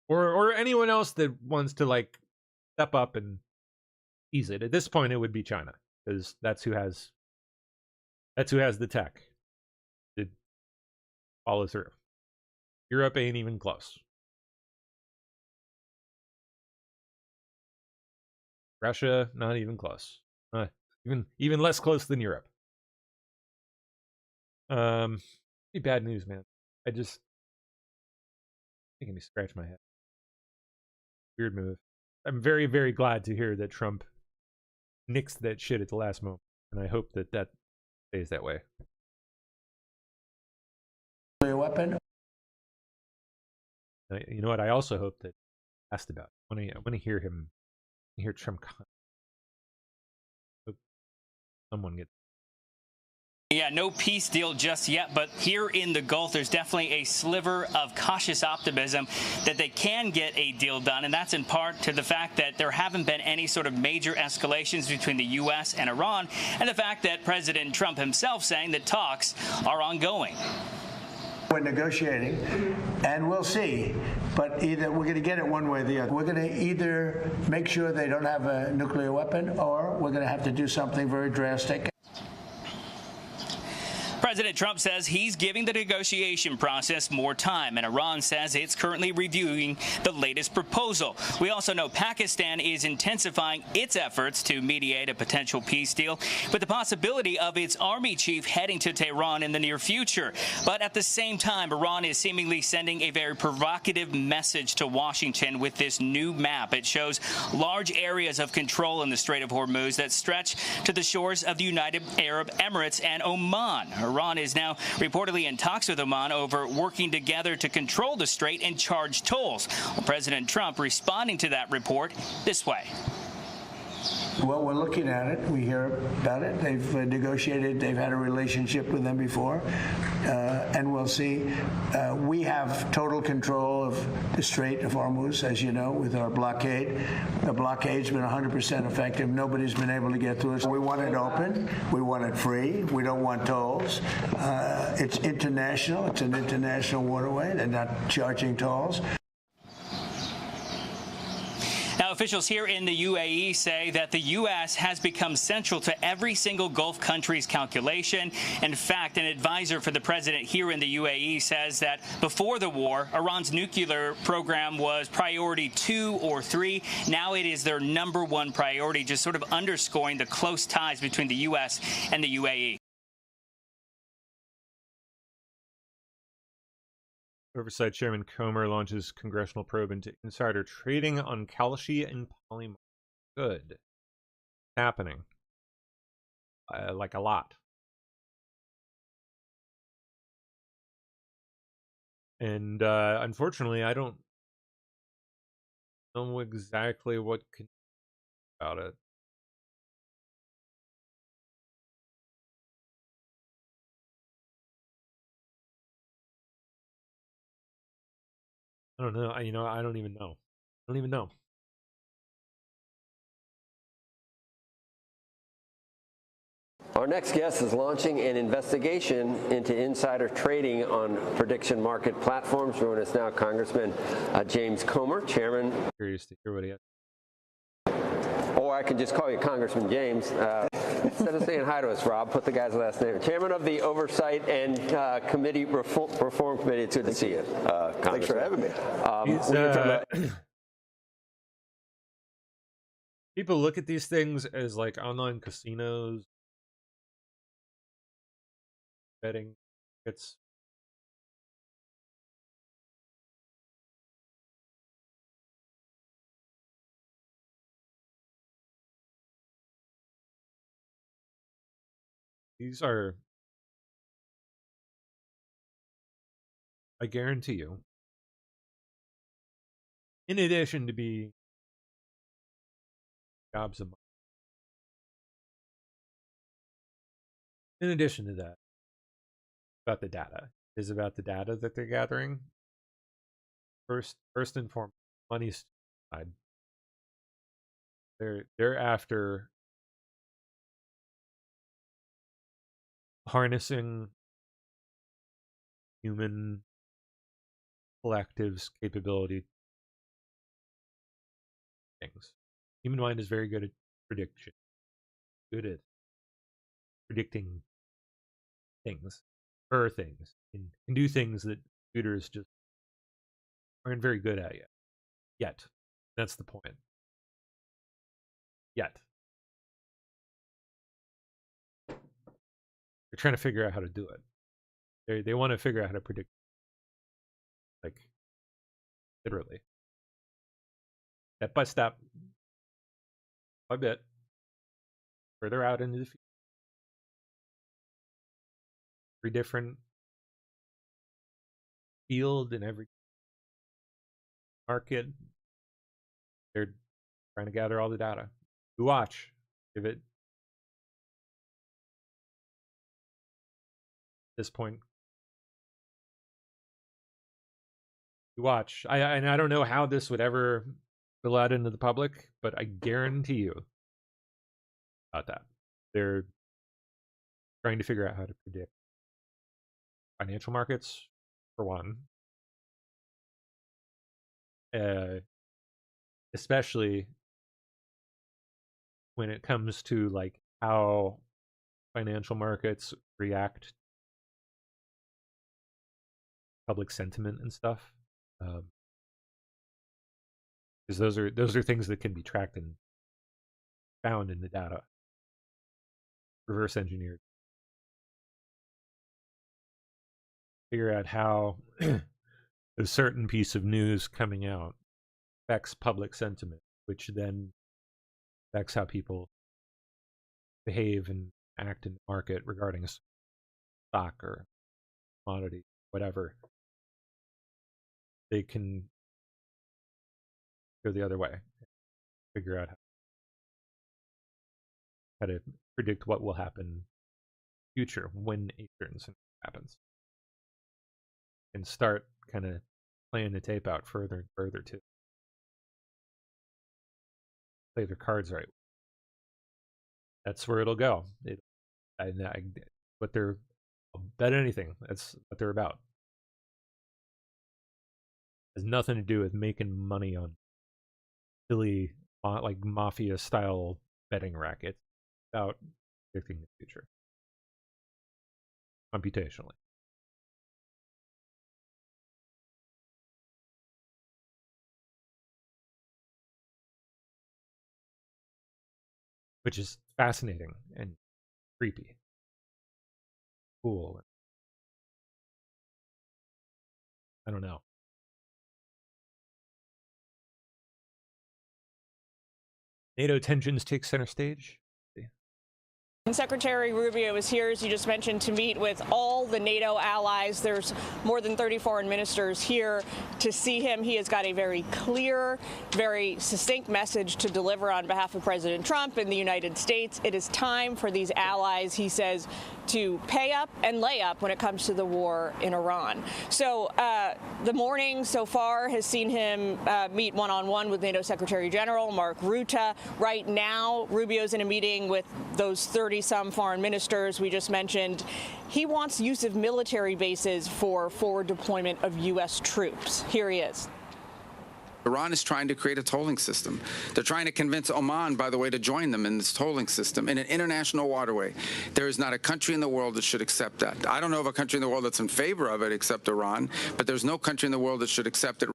Or anyone else that wants to like step up and ease it. At this point it would be China, because that's who has the tech to follow through. Europe ain't even close. Russia, not even close. Even less close than Europe. Bad news, man. Making me scratch my head. Weird move. I'm very, very glad to hear that Trump nixed that shit at the last moment, and I hope that stays that way. Nuclear weapon. You know what? I also hope that asked about. I want to hear him. Hear Trump. Hope someone gets. Yeah, no peace deal just yet, but here in the Gulf, there's definitely a sliver of cautious optimism that they can get a deal done, and that's in part to the fact that there haven't been any sort of major escalations between the U.S. and Iran, and the fact that President Trump himself saying that talks are ongoing. We're negotiating, and we'll see. But either we're going to get it one way or the other. We're going to either make sure they don't have a nuclear weapon, or we're going to have to do something very drastic. President Trump says he's giving the negotiation process more time, and Iran says it's currently reviewing the latest proposal. We also know Pakistan is intensifying its efforts to mediate a potential peace deal, with the possibility of its army chief heading to Tehran in the near future. But at the same time, Iran is seemingly sending a very provocative message to Washington with this new map. It shows large areas of control in the Strait of Hormuz that stretch to the shores of the United Arab Emirates and Oman. Iran is now reportedly in talks with Oman over working together to control the strait and charge tolls. Well, President Trump responding to that report this way. Well, we're looking at it. We hear about it. They've negotiated. They've had a relationship with them before, and we'll see. We have total control of the Strait of Hormuz, as you know, with our blockade. The blockade's been 100% effective. Nobody's been able to get through it. We want it open. We want it free. We don't want tolls. It's international. It's an international waterway. They're not charging tolls. Now, officials here in the UAE say that the U.S. has become central to every single Gulf country's calculation. In fact, an advisor for the president here in the UAE says that before the war, Iran's nuclear program was priority 2 or 3. Now it is their #1 priority, just sort of underscoring the close ties between the U.S. and the UAE. Oversight Chairman Comer launches congressional probe into insider trading on Kalshi and Polymer. Good. Happening. Like a lot. And unfortunately, I don't know exactly what can about it. I don't know. I don't even know. I don't even know. Our next guest is launching an investigation into insider trading on prediction market platforms. Joining us now, Congressman James Comer, Chairman. Curious to hear what he has. Or I can just call you Congressman James. Instead of saying hi to us, Rob, put the guy's last name. Chairman of the Oversight and Committee Reform Committee. It's good to see you, Thanks for having me. People look at these things as like online casinos, betting. It's these are, I guarantee you, in addition to being jobs of money, in addition to that, about the data is about the data that they're gathering. First and foremost, money side. They're after harnessing human collective's capability. Things. Human mind is very good at prediction. Good at predicting things. Things and can do things that computers just aren't very good at yet. That's the point. Yet they're trying to figure out how to do it. They want to figure out how to predict, like literally, step by step, by bit, further out into the future. Every different field in every market, they're trying to gather all the data. You watch. Give it. At this point, you watch. I don't know how this would ever spill out into the public, but I guarantee you about that. They're trying to figure out how to predict financial markets, for one. Especially when it comes to like how financial markets react to public sentiment and stuff. Because those are things that can be tracked and found in the data. Reverse engineered. Figure out how a certain piece of news coming out affects public sentiment, which then affects how people behave and act in the market regarding a stock or commodity, whatever. They can go the other way, figure out how. how to predict what will happen in the future when a certain scenario happens, and start kind of playing the tape out further and further too. Play their cards right. That's where it'll go. But I'll bet anything that's what they're about. It has nothing to do with making money on silly, like mafia style betting rackets. It's about predicting the future computationally. Which is fascinating and creepy. Cool. I don't know. NATO tensions take center stage. Secretary Rubio is here, as you just mentioned, to meet with all the NATO allies. There's more than 30 foreign ministers here to see him. He has got a very clear, very succinct message to deliver on behalf of President Trump and the United States. It is time for these allies, he says, to pay up and lay up when it comes to the war in Iran. So the morning so far has seen him meet one-on-one with NATO Secretary General Mark Rutte. Right now, Rubio's in a meeting with those 30-some foreign ministers we just mentioned. He wants use of military bases for forward deployment of U.S. troops. Here he is. Iran is trying to create a tolling system. They're trying to convince Oman, by the way, to join them in this tolling system in an international waterway. There is not a country in the world that should accept that. I don't know of a country in the world that's in favor of it except Iran, but there's no country in the world that should accept it.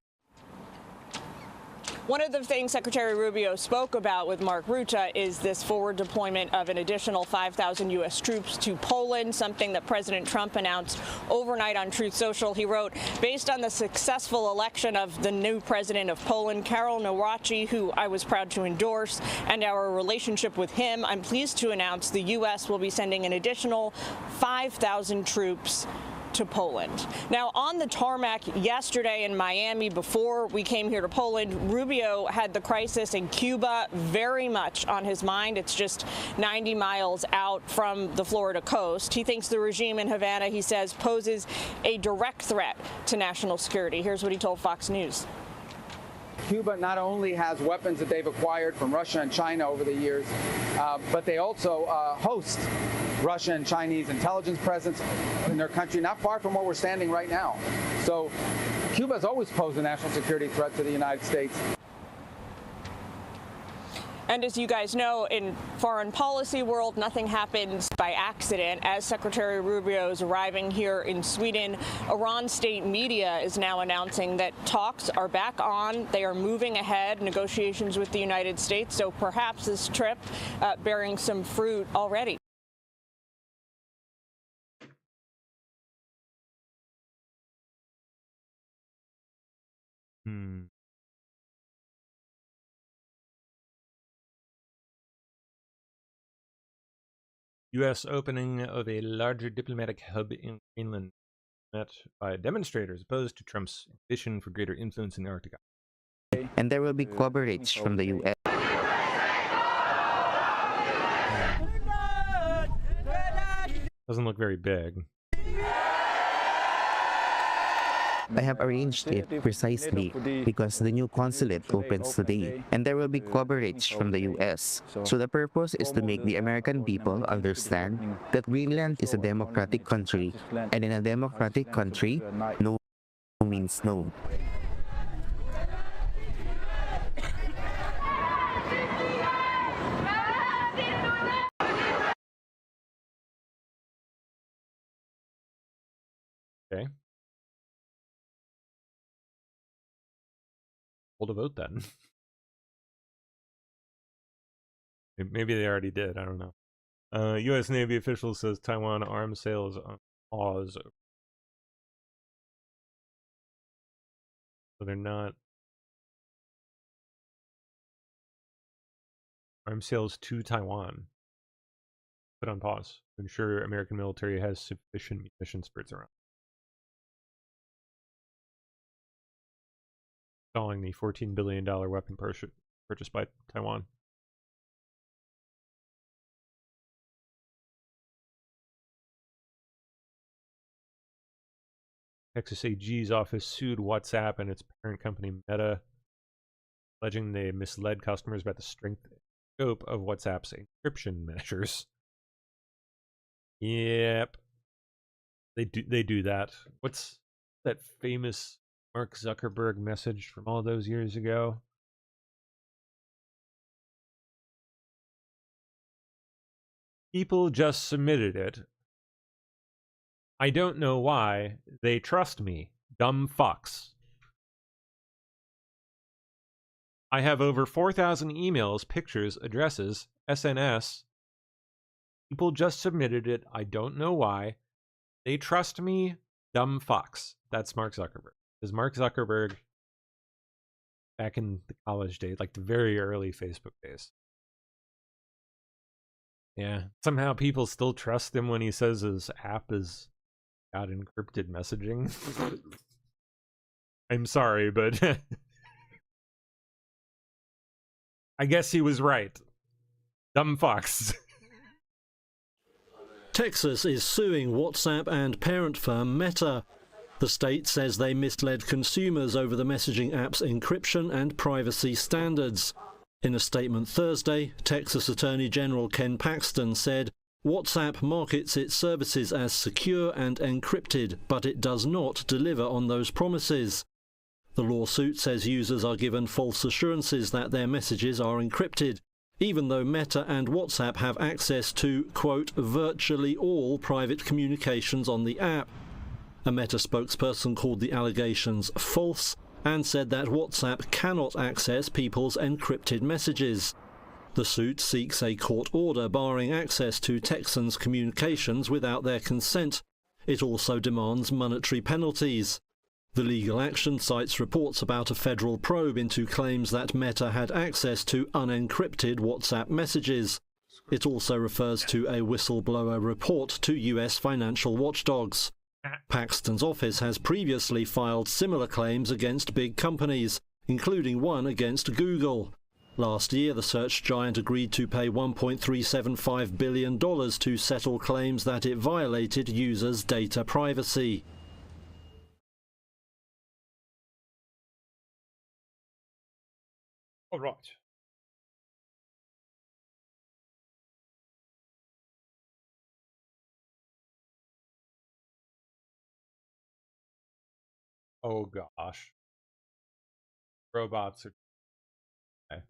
One of the things Secretary Rubio spoke about with Mark Rutte is this forward deployment of an additional 5,000 U.S. troops to Poland, something that President Trump announced overnight on Truth Social. He wrote, based on the successful election of the new president of Poland, Karol Nawrocki, who I was proud to endorse, and our relationship with him, I'm pleased to announce the U.S. will be sending an additional 5,000 troops to Poland. Now, on the tarmac yesterday in Miami, before we came here to Poland, Rubio had the crisis in Cuba very much on his mind. It's just 90 miles out from the Florida coast. He thinks the regime in Havana, he says, poses a direct threat to national security. Here's what he told Fox News. Cuba not only has weapons that they've acquired from Russia and China over the years, but they also host Russian and Chinese intelligence presence in their country, not far from where we're standing right now. So Cuba has always posed a national security threat to the United States. And as you guys know, in foreign policy world, nothing happens by accident. As Secretary Rubio is arriving here in Sweden, Iran state media is now announcing that talks are back on. They are moving ahead, negotiations with the United States. So perhaps this trip bearing some fruit already. U.S. opening of a larger diplomatic hub in Greenland, met by demonstrators opposed to Trump's ambition for greater influence in the Arctic. And there will be coverage from the U.S. Doesn't look very big. I have arranged it precisely because the new consulate opens today, and there will be coverage from the U.S. So the purpose is to make the American people understand that Greenland is a democratic country, and in a democratic country, no means no. Okay. Hold a vote then. Maybe they already did. I don't know. U.S. Navy official says Taiwan arms sales on pause. So they're not arms sales to Taiwan. Put on pause to ensure American military has sufficient munitions for its around. Stalling the $14 billion weapon purchase by Taiwan. Texas AG's office sued WhatsApp and its parent company Meta, alleging they misled customers about the strength and scope of WhatsApp's encryption measures. Yep. They do that. What's that famous Mark Zuckerberg message from all those years ago? People just submitted it. I don't know why. They trust me. Dumb fucks. I have over 4,000 emails, pictures, addresses, SNS. People just submitted it. I don't know why. They trust me. Dumb fucks. That's Mark Zuckerberg. Because Mark Zuckerberg, back in the college days, like the very early Facebook days. Yeah. Somehow people still trust him when he says his app is got encrypted messaging. I'm sorry, but I guess he was right. Dumb fucks. Texas is suing WhatsApp and parent firm Meta. The state says they misled consumers over the messaging app's encryption and privacy standards. In a statement Thursday, Texas Attorney General Ken Paxton said, WhatsApp markets its services as secure and encrypted, but it does not deliver on those promises. The lawsuit says users are given false assurances that their messages are encrypted, even though Meta and WhatsApp have access to, quote, virtually all private communications on the app. A Meta spokesperson called the allegations false and said that WhatsApp cannot access people's encrypted messages. The suit seeks a court order barring access to Texans' communications without their consent. It also demands monetary penalties. The legal action cites reports about a federal probe into claims that Meta had access to unencrypted WhatsApp messages. It also refers to a whistleblower report to U.S. financial watchdogs. Paxton's office has previously filed similar claims against big companies, including one against Google. Last year, the search giant agreed to pay $1.375 billion to settle claims that it violated users' data privacy. All right. Oh gosh. Robots are... Okay.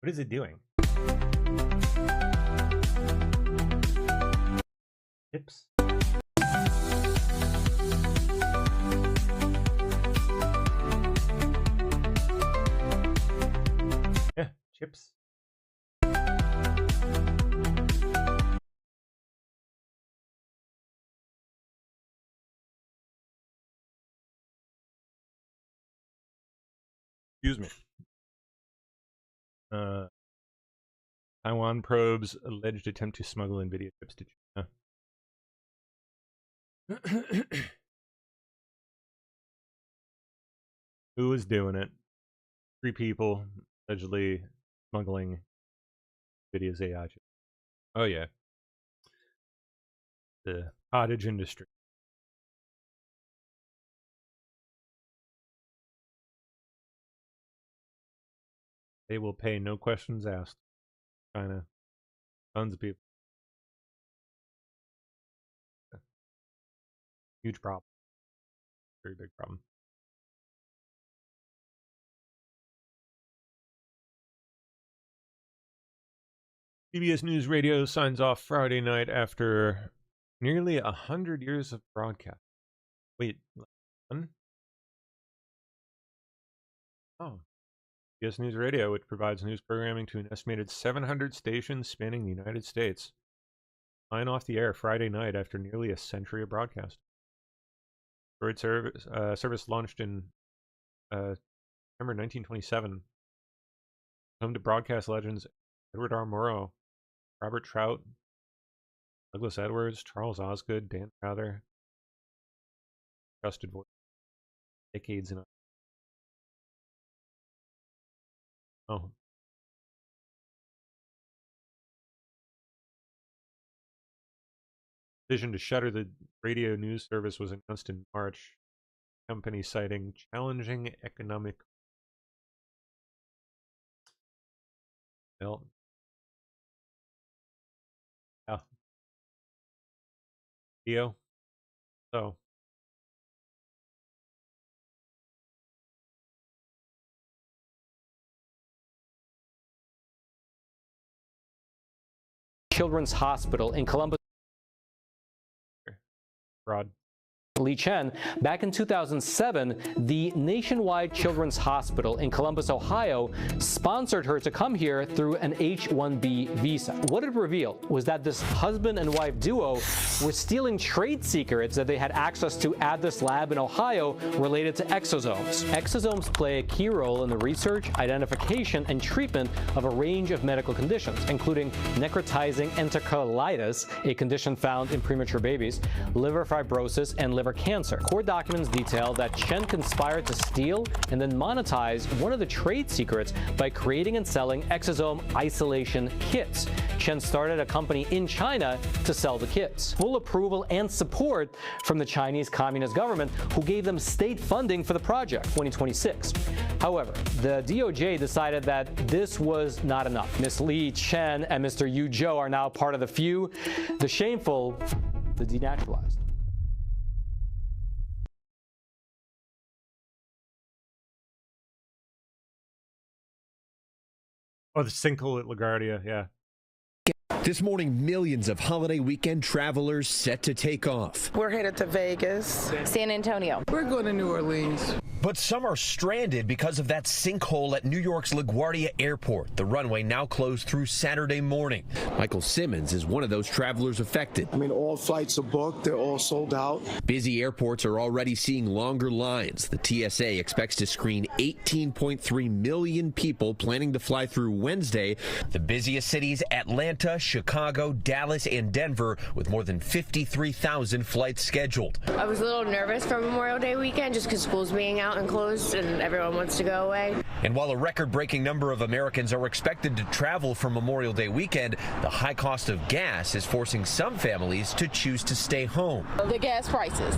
What is it doing? Chips? Yeah, chips. Excuse me. Taiwan probes alleged attempt to smuggle NVIDIA chips to China. Who was doing it? 3 people allegedly smuggling NVIDIA's AI chips. Oh yeah. The cottage industry. They will pay no questions asked. China. Tons of people. Huge problem. Very big problem. CBS News Radio signs off Friday night after nearly 100 years of broadcast. Wait, one? Oh. CBS News Radio, which provides news programming to an estimated 700 stations spanning the United States, sign off the air Friday night after nearly a century of broadcast. Service launched in September 1927. Home to broadcast legends Edward R. Murrow, Robert Trout, Douglas Edwards, Charles Osgood, Dan Crowther. Trusted voice. Decades in. Oh. decision to shutter the radio news service was announced in March. Company citing challenging economic. Well, yeah. Theo. So. Children's Hospital in Columbus. Rod. Li Chen, back in 2007, the Nationwide Children's Hospital in Columbus, Ohio, sponsored her to come here through an H-1B visa. What it revealed was that this husband and wife duo were stealing trade secrets that they had access to at this lab in Ohio related to exosomes. Exosomes play a key role in the research, identification, and treatment of a range of medical conditions, including necrotizing enterocolitis, a condition found in premature babies, liver fibrosis, and liver cancer. Court documents detail that Chen conspired to steal and then monetize one of the trade secrets by creating and selling exosome isolation kits. Chen started a company in China to sell the kits. Full approval and support from the Chinese Communist government, who gave them state funding for the project, 2026. However, the DOJ decided that this was not enough. Ms. Li Chen and Mr. Yu Zhou are now part of the few, the shameful, the denaturalized. Oh, the sinkhole at LaGuardia, yeah. This morning, millions of holiday weekend travelers set to take off. We're headed to Vegas, San Antonio. We're going to New Orleans. But some are stranded because of that sinkhole at New York's LaGuardia Airport. The runway now closed through Saturday morning. Michael Simmons is one of those travelers affected. I mean, all flights are booked. They're all sold out. Busy airports are already seeing longer lines. The TSA expects to screen 18.3 million people planning to fly through Wednesday. The busiest cities, Atlanta, Chicago, Dallas, and Denver, with more than 53,000 flights scheduled. I was a little nervous for Memorial Day weekend just because school's being out and closed and everyone wants to go away. And while a record-breaking number of Americans are expected to travel for Memorial Day weekend, the high cost of gas is forcing some families to choose to stay home. The gas prices.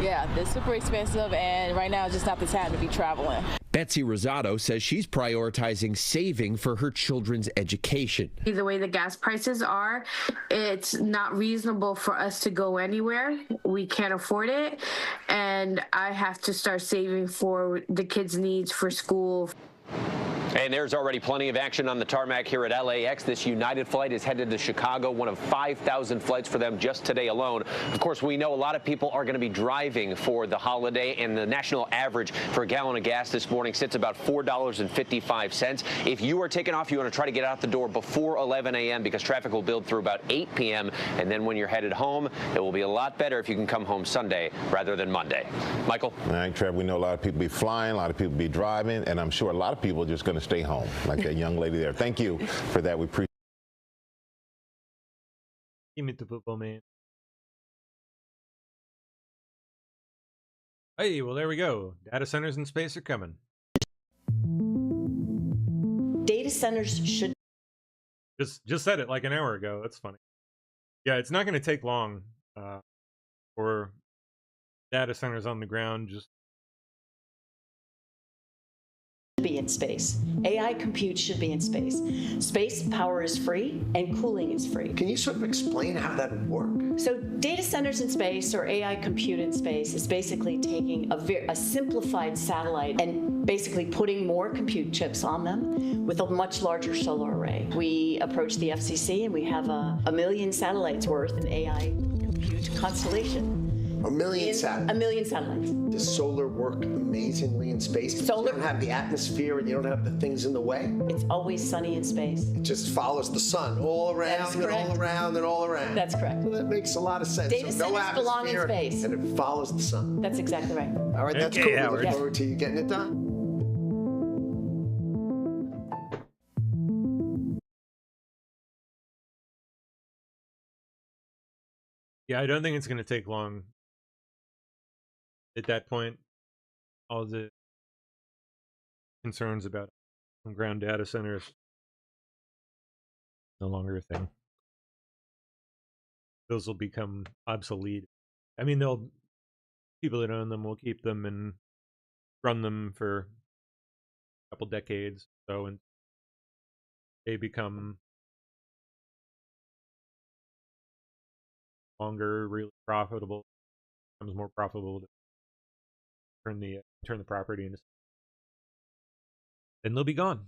Yeah, they're super expensive, and right now it's just not the time to be traveling. Betsy Rosado says she's prioritizing saving for her children's education. The way the gas prices are, it's not reasonable for us to go anywhere. We can't afford it, and I have to start saving for the kids' needs for school. And there's already plenty of action on the tarmac here at LAX. This United flight is headed to Chicago, one of 5,000 flights for them just today alone. Of course, we know a lot of people are going to be driving for the holiday, and the national average for a gallon of gas this morning sits about $4.55. If you are taking off, you want to try to get out the door before 11 a.m. because traffic will build through about 8 p.m. And then when you're headed home, it will be a lot better if you can come home Sunday rather than Monday. Michael? All right, Trev, we know a lot of people be flying, a lot of people be driving, and I'm sure a lot of people are just going to stay home, like that young lady there. Thank you for that. We appreciate it. Give me the football, man. Hey, well, there we go. Data centers in space are coming. Data centers should... Just said it like an hour ago. That's funny. Yeah, it's not going to take long for data centers on the ground just be in space. AI compute should be in space. Space power is free and cooling is free. Can you sort of explain how that would work? So data centers in space, or AI compute in space, is basically taking a simplified satellite and basically putting more compute chips on them with a much larger solar array. We approached the FCC and we have a million satellites worth an AI compute constellation. A million satellites. A million satellites. Does solar work amazingly in space? Solar. You don't have the atmosphere and you don't have the things in the way? It's always sunny in space. It just follows the sun all around and all around and all around. That's correct. Well, that makes a lot of sense. Data centers belong in space. And it follows the sun. That's exactly right. All right, that's cool. We look forward to you getting it done. Yeah, I don't think it's going to take long. At that point, all the concerns about ground data centers no longer a thing. those will become obsolete. I mean, people that own them will keep them and run them for a couple decades, so, and they become longer, really profitable. Becomes more profitable to turn the property into. Then they'll be gone.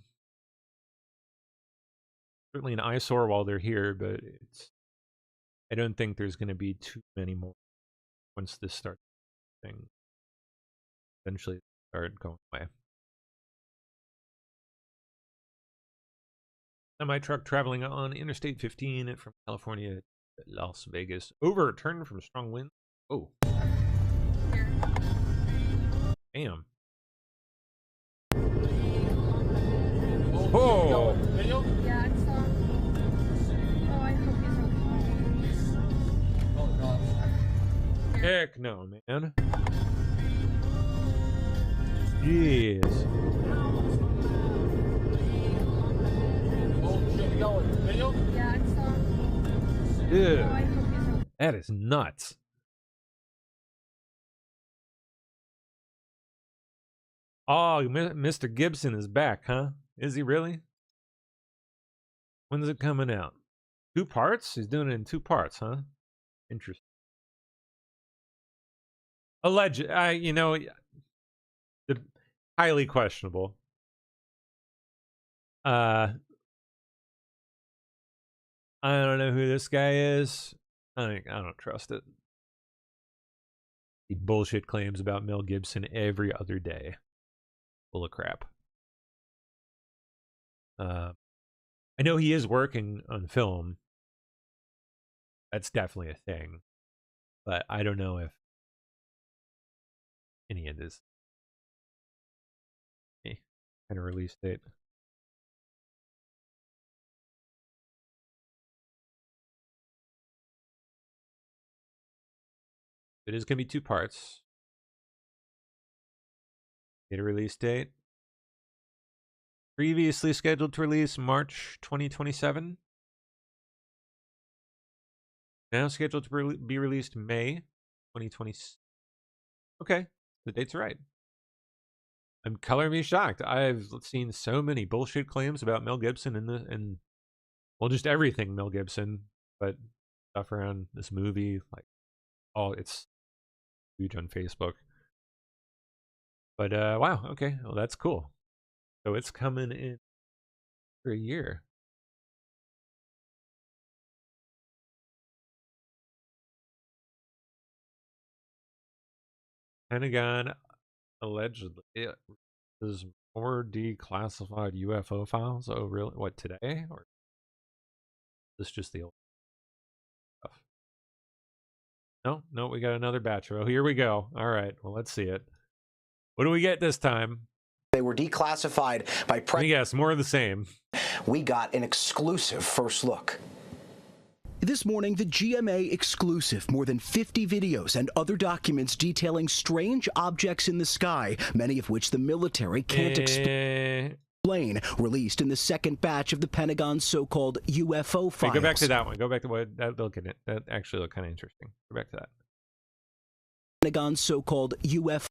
Certainly an eyesore while they're here, but I don't think there's going to be too many more once this starts thing. Eventually start going away. Semi truck traveling on Interstate 15 from California to Las Vegas. Overturned from strong wind. Oh. Damn. Oh. Yeah, it's oh, I hope he's okay. Heck no, man. Jeez. Yeah, it's Dude, oh, I hope he's okay. that is nuts. Oh, Mr. Gibson is back, huh? Is he really? When's it coming out? 2 parts? He's doing it in 2 parts, huh? Interesting. Alleged, you know, highly questionable. I don't know who this guy is. I don't trust it. He bullshit claims about Mel Gibson every other day. Full of crap. I know he is working on film. That's definitely a thing. But I don't know if any of this kind of release date. It is going to be 2 parts. Get a release date. Previously scheduled to release March 2027. Now scheduled to be released May 2020. Okay, the date's right. I'm color me shocked. I've seen so many bullshit claims about Mel Gibson and well, just everything Mel Gibson, but stuff around this movie, like, oh, it's huge on Facebook. But wow, okay, well, that's cool. So it's coming in for a year. Pentagon allegedly is more declassified UFO files. Oh, really? What, today? Or is this just the old stuff? No, we got another batch. Oh, here we go. All right, well, let's see it. What do we get this time? They were declassified by yes, more of the same. We got an exclusive first look. This morning, the GMA exclusive, more than 50 videos and other documents detailing strange objects in the sky, many of which the military can't explain, released in the second batch of the Pentagon's so-called UFO files. Hey, go back to that one. Go back to what that'll get it. That actually looked kind of interesting. Go back to that. Pentagon's so-called UFO.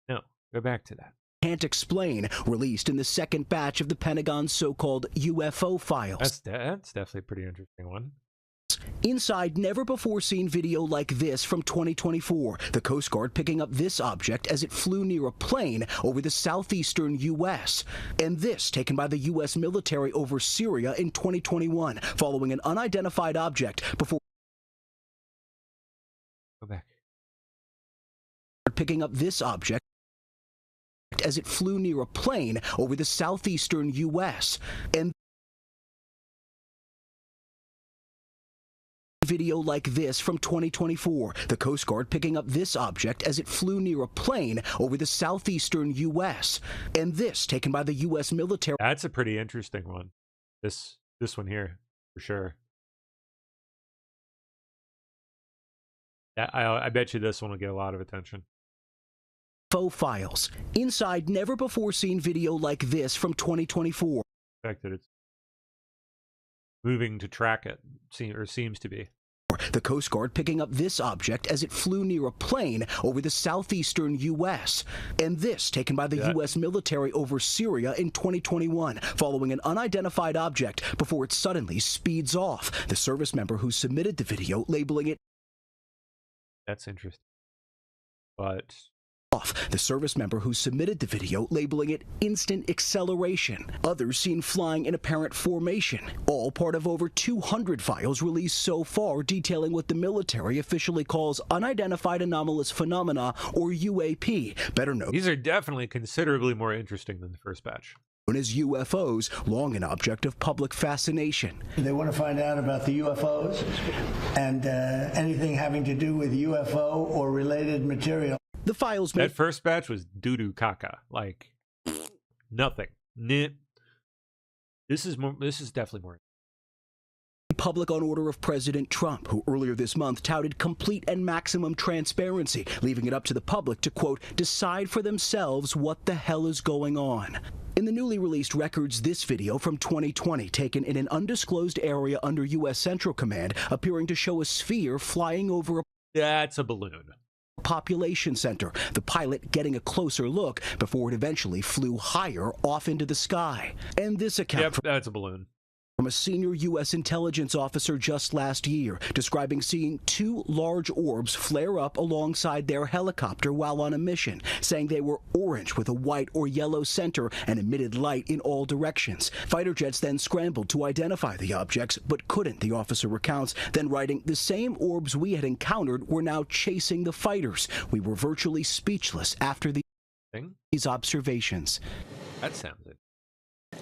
No, go back to that. Can't explain, released in the second batch of the Pentagon's so-called UFO files. That's definitely a pretty interesting one. Inside never-before-seen video like this from 2024, the Coast Guard picking up this object as it flew near a plane over the southeastern U.S. And this taken by the U.S. military over Syria in 2021, following an unidentified object before... Go back. Picking up this object as it flew near a plane over the southeastern U.S. And video like this from 2024, the Coast Guard picking up this object as it flew near a plane over the southeastern U.S. And this taken by the U.S. military. That's a pretty interesting one. This one here, for sure. I bet you this one will get a lot of attention. UFO files. Inside never-before-seen video like this from 2024. The fact that it's moving to track it, seems to be. the Coast Guard picking up this object as it flew near a plane over the southeastern U.S. And this taken by the U.S. military over Syria in 2021, following an unidentified object before it suddenly speeds off. The service member who submitted the video labeling it. That's interesting. But The service member who submitted the video labeling it instant acceleration. Others seen flying in apparent formation. All part of over 200 files released so far detailing what the military officially calls unidentified anomalous phenomena, or UAP, better known. These are definitely considerably more interesting than the first batch. As UFOs, long an object of public fascination. They want to find out about the UFOs and anything having to do with UFO or related material. The files that first batch was doo-doo caca, like nothing. This is definitely more public on order of President Trump, who earlier this month touted complete and maximum transparency, leaving it up to the public to, quote, decide for themselves what the hell is going on. In the newly released records, this video from 2020, taken in an undisclosed area under U.S. Central Command, appearing to show a sphere flying over That's a balloon. Population center, the pilot getting a closer look before it eventually flew higher off into the sky. And this account that's a balloon. From a senior U.S. intelligence officer just last year, describing seeing two large orbs flare up alongside their helicopter while on a mission, saying they were orange with a white or yellow center and emitted light in all directions. Fighter jets then scrambled to identify the objects, but couldn't, the officer recounts, then writing, the same orbs we had encountered were now chasing the fighters. We were virtually speechless after these observations. That sounds it.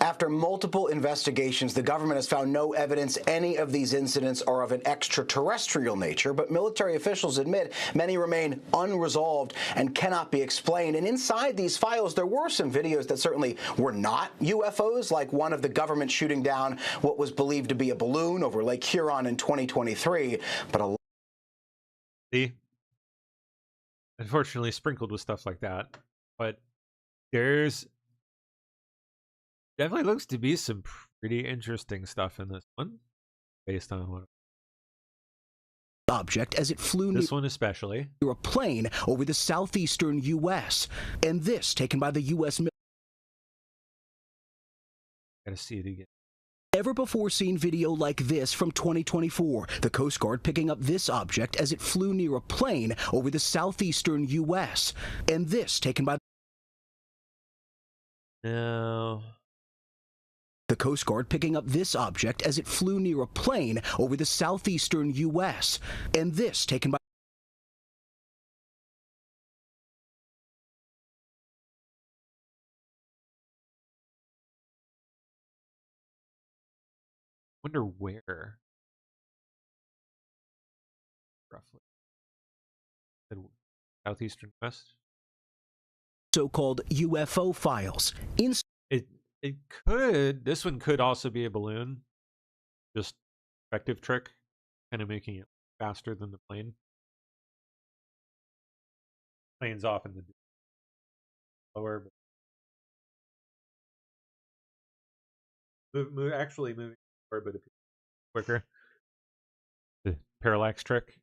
After multiple investigations, the government has found no evidence any of these incidents are of an extraterrestrial nature, but military officials admit many remain unresolved and cannot be explained. And inside these files, there were some videos that certainly were not UFOs, like one of the government shooting down what was believed to be a balloon over Lake Huron in 2023. But unfortunately sprinkled with stuff like that. But there's definitely looks to be some pretty interesting stuff in this one, based on what object as it flew this one especially near a plane over the southeastern U.S. And this taken by the U.S. Gotta see it again. Never before seen video like this from 2024. The Coast Guard picking up this object as it flew near a plane over the southeastern U.S. And this taken by the Coast Guard picking up this object as it flew near a plane over the southeastern U.S. And this taken by wonder where roughly southeastern west, so-called UFO files. It could. This one could also be a balloon. Just effective trick, kind of making it faster than the plane. Plane's off in the lower, but actually moving forward, but quicker. The parallax trick.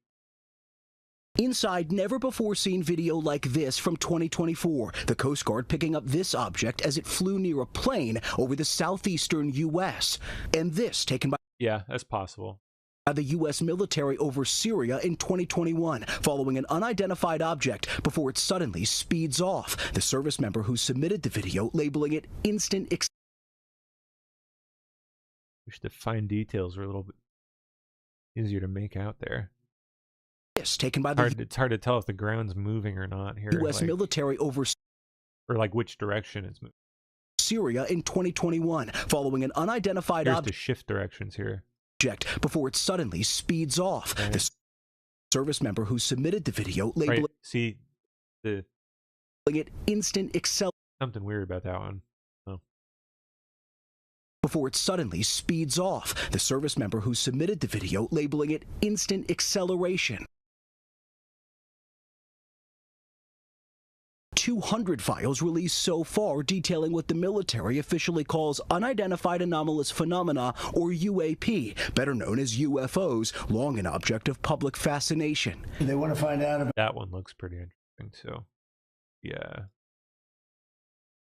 Inside never-before-seen video like this from 2024, the Coast Guard picking up this object as it flew near a plane over the southeastern U.S. And this taken by that's possible. By the U.S. military over Syria in 2021, following an unidentified object before it suddenly speeds off. The service member who submitted the video labeling it instant. Wish the fine details were a little bit easier to make out there. Taken by the it's hard to tell if the ground's moving or not here. U.S. military over or like which direction it's moving. Syria in 2021, following an unidentified object to shift directions here. Before it suddenly speeds off. Right. The service member who submitted the video labeling see the it instant acceleration. Something weird about that one. Before it suddenly speeds off. The service member who submitted the video labeling it instant acceleration. 200 files released so far detailing what the military officially calls unidentified anomalous phenomena, or UAP, better known as UFOs, long an object of public fascination. They want to find out about that one. Looks pretty interesting too. Yeah,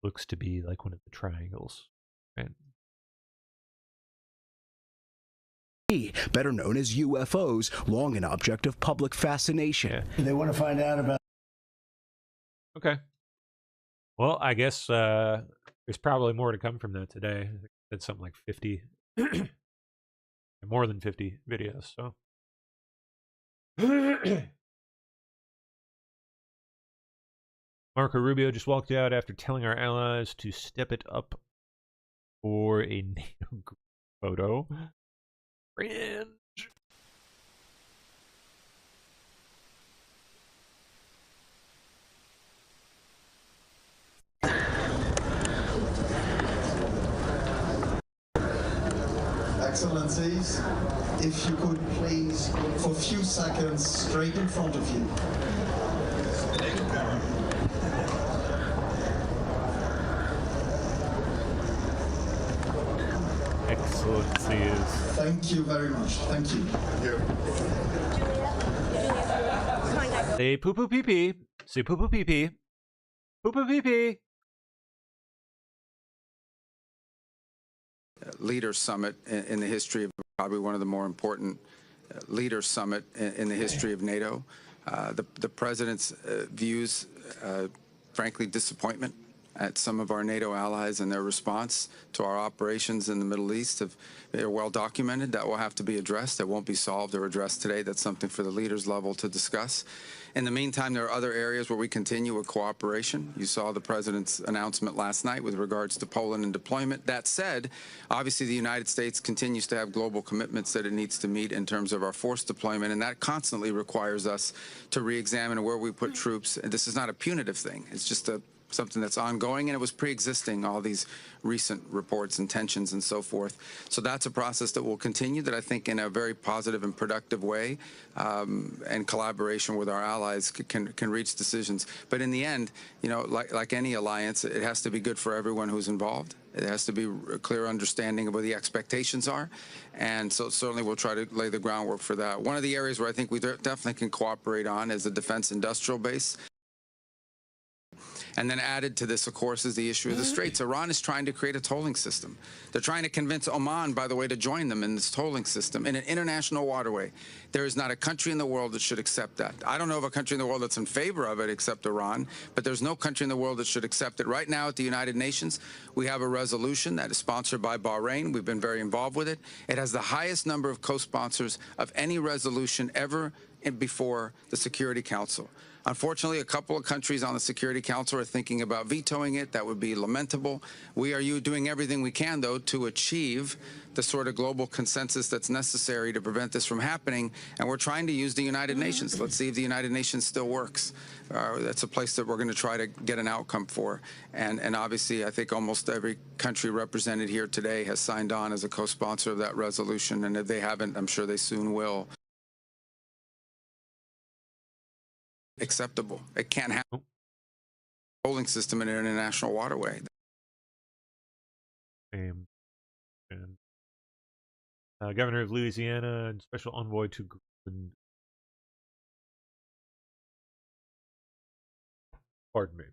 looks to be like one of the triangles, right? Better known as UFOs, long an object of public fascination. Yeah. They want to find out about. Okay. Well, I guess there's probably more to come from that today. I think it's something like 50, more than 50 videos. So. Marco Rubio just walked out after telling our allies to step it up for a NATO group photo. Cringe. Excellencies, if you could please, for a few seconds, straight in front of you. Excellencies. Thank you very much. Thank you. Here. Say poo poo pee pee. Say poo poo pee pee. Poo poo pee pee. Leaders Summit in the history of probably one of the more important Leaders Summit in the history of NATO. The President's views, frankly, disappointment at some of our NATO allies and their response to our operations in the Middle East are well documented. That will have to be addressed. That won't be solved or addressed today. That's something for the leaders level to discuss. In the meantime, there are other areas where we continue with cooperation. You saw the President's announcement last night with regards to Poland and deployment. That said, obviously the United States continues to have global commitments that it needs to meet in terms of our force deployment, and that constantly requires us to re-examine where we put troops. And this is not a punitive thing. It's just something that's ongoing, and it was pre-existing, all these recent reports and tensions and so forth. So that's a process that will continue, that I think in a very positive and productive way, and collaboration with our allies can reach decisions. But in the end, you know, like any alliance, it has to be good for everyone who's involved. It has to be a clear understanding of what the expectations are. And so certainly we'll try to lay the groundwork for that. One of the areas where I think we definitely can cooperate on is the defense industrial base. And then added to this, of course, is the issue of the Straits. Iran is trying to create a tolling system. They're trying to convince Oman, by the way, to join them in this tolling system in an international waterway. There is not a country in the world that should accept that. I don't know of a country in the world that's in favor of it except Iran, but there's no country in the world that should accept it. Right now at the United Nations, we have a resolution that is sponsored by Bahrain. We've been very involved with it. It has the highest number of co-sponsors of any resolution ever before the Security Council. Unfortunately, a couple of countries on the Security Council are thinking about vetoing it. That would be lamentable. We are doing everything we can, though, to achieve the sort of global consensus that's necessary to prevent this from happening, and we're trying to use the United Nations. Let's see if the United Nations still works. That's a place that we're going to try to get an outcome for. And obviously, I think almost every country represented here today has signed on as a co-sponsor of that resolution, and if they haven't, I'm sure they soon will. Acceptable. It can't happen. Tolling system in an international waterway. Governor of Louisiana and special envoy to Greenland. Pardon me.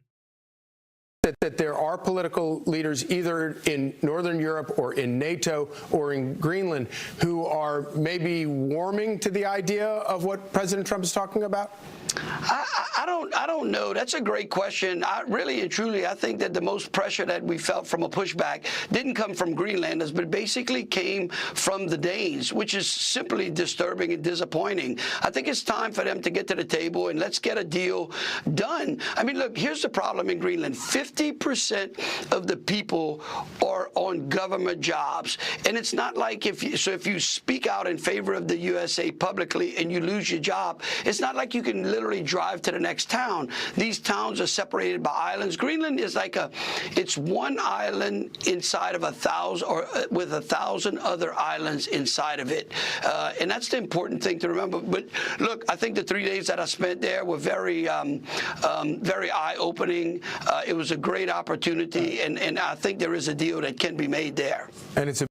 That there are political leaders either in Northern Europe or in NATO or in Greenland who are maybe warming to the idea of what President Trump is talking about? I don't know. That's a great question. I really and truly, I think that the most pressure that we felt from a pushback didn't come from Greenlanders, but basically came from the Danes, which is simply disturbing and disappointing. I think it's time for them to get to the table and let's get a deal done. I mean, look, here's the problem in Greenland. 50 50% of the people are on government jobs. And it's not like if you speak out in favor of the USA publicly and you lose your job, it's not like you can literally drive to the next town. These towns are separated by islands. Greenland is like it's one island inside of 1,000 or with 1,000 other islands inside of it. And that's the important thing to remember. But look, I think the 3 days that I spent there were very eye-opening. It was a great opportunity, and I think there is a deal that can be made there. And it's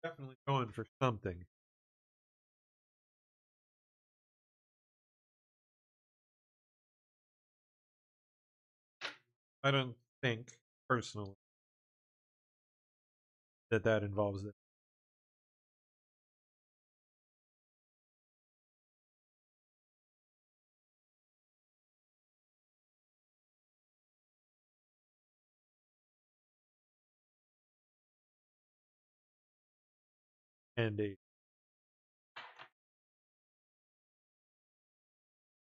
definitely going for something. I don't think, personally, that involves it. And a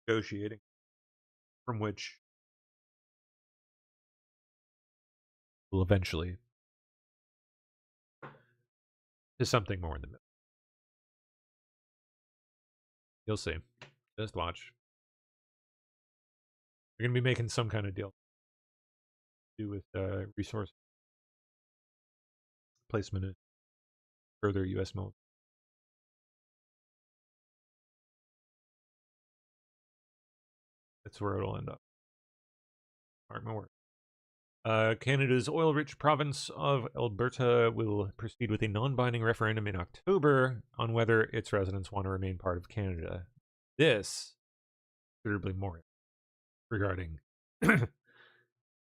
negotiating from which will eventually to something more in the middle. You'll see. Just watch. They're going to be making some kind of deal to do with resource placement in further U.S. military. That's where it'll end up. Mark my word. Canada's oil-rich province of Alberta will proceed with a non-binding referendum in October on whether its residents want to remain part of Canada. This considerably more regarding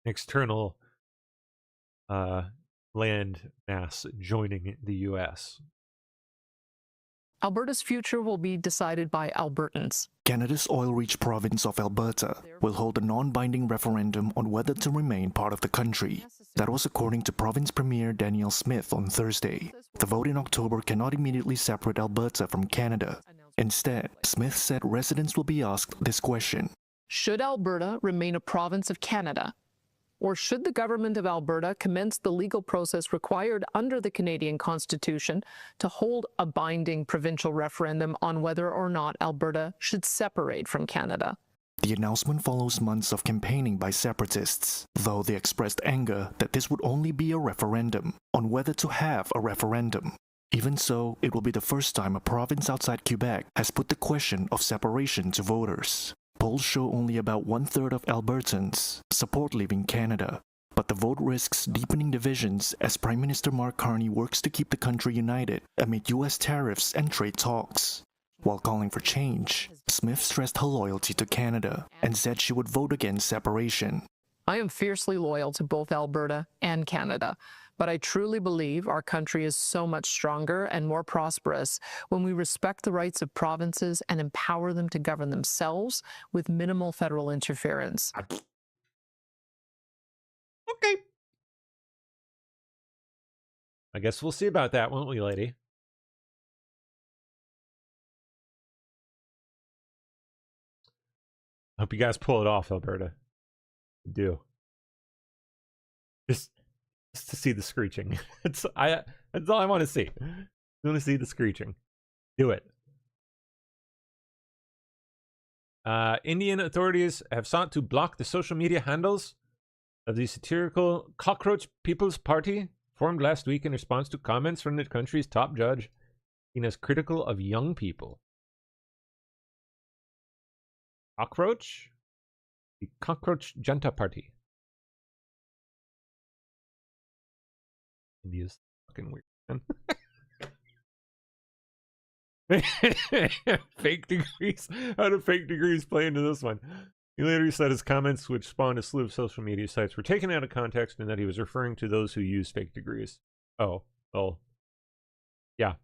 external land mass joining the U.S. Alberta's future will be decided by Albertans. Canada's oil-rich province of Alberta will hold a non-binding referendum on whether to remain part of the country. That was according to Province Premier Danielle Smith on Thursday. The vote in October cannot immediately separate Alberta from Canada. Instead, Smith said residents will be asked this question. Should Alberta remain a province of Canada? Or should the government of Alberta commence the legal process required under the Canadian Constitution to hold a binding provincial referendum on whether or not Alberta should separate from Canada? The announcement follows months of campaigning by separatists, though they expressed anger that this would only be a referendum on whether to have a referendum. Even so, it will be the first time a province outside Quebec has put the question of separation to voters. Polls show only about 1/3 of Albertans support leaving Canada, but the vote risks deepening divisions as Prime Minister Mark Carney works to keep the country united amid U.S. tariffs and trade talks. While calling for change, Smith stressed her loyalty to Canada and said she would vote against separation. I am fiercely loyal to both Alberta and Canada, but I truly believe our country is so much stronger and more prosperous when we respect the rights of provinces and empower them to govern themselves with minimal federal interference. Okay. I guess we'll see about that, won't we, lady? Hope you guys pull it off, Alberta. You do. Just to see the screeching. That's all I want to see. I want to see the screeching. Do it. Indian authorities have sought to block the social media handles of the satirical Cockroach People's Party, formed last week in response to comments from the country's top judge, seen as critical of young people. Cockroach? The Cockroach Janta Party. India's fucking weird, man. Fake degrees. How do fake degrees play into this one? He later said his comments, which spawned a slew of social media sites, were taken out of context and that he was referring to those who use fake degrees. Oh, well. Yeah.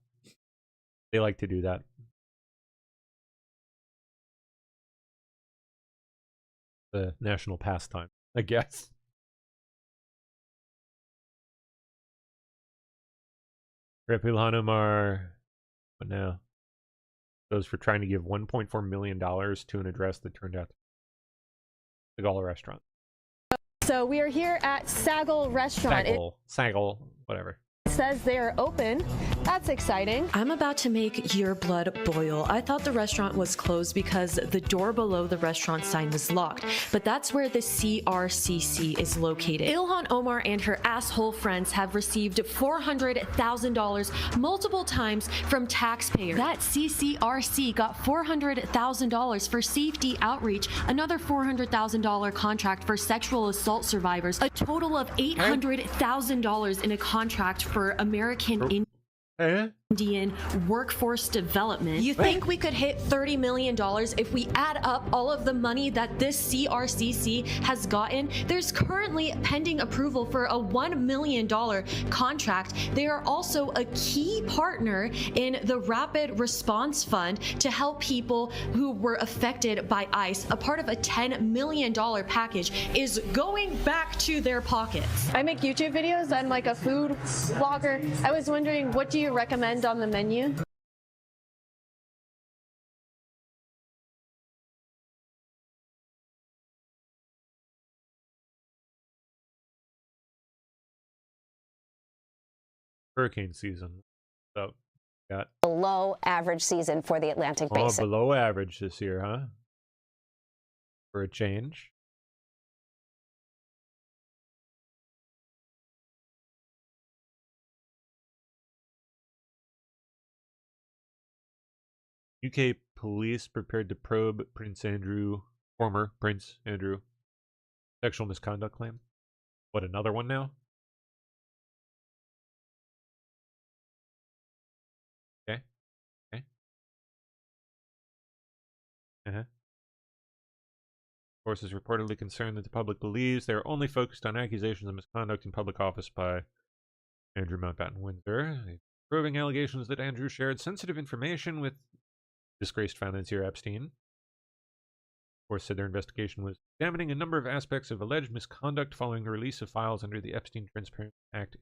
They like to do that. The national pastime, I guess. Rep Ilhanumar. What now? those for trying to give $1.4 million to an address that turned out to be the Gala restaurant. So we are here at Sagel Restaurant. Sagel, whatever. It says they are open. That's exciting. I'm about to make your blood boil. I thought the restaurant was closed because the door below the restaurant sign was locked, but that's where the CRCC is located. Ilhan Omar and her asshole friends have received $400,000 multiple times from taxpayers. That CCRC got $400,000 for safety outreach, another $400,000 contract for sexual assault survivors, a total of $800,000 in a contract for American Indian workforce development. You think we could hit $30 million if we add up all of the money that this CRCC has gotten? There's currently pending approval for a $1 million contract. They are also a key partner in the Rapid Response Fund to help people who were affected by ICE. A part of a $10 million package is going back to their pockets. I make YouTube videos. I'm like a food vlogger. I was wondering, what do you recommend on the menu? Hurricane season. So got below average season for the Atlantic Basin. Below average this year, huh? For a change. UK police prepared to probe former Prince Andrew, sexual misconduct claim. What, another one now? Okay. Sources reportedly concerned that the public believes they are only focused on accusations of misconduct in public office by Andrew Mountbatten Windsor, proving allegations that Andrew shared sensitive information with disgraced financier Epstein. Of course, said their investigation was examining a number of aspects of alleged misconduct following the release of files under the Epstein Transparency Act.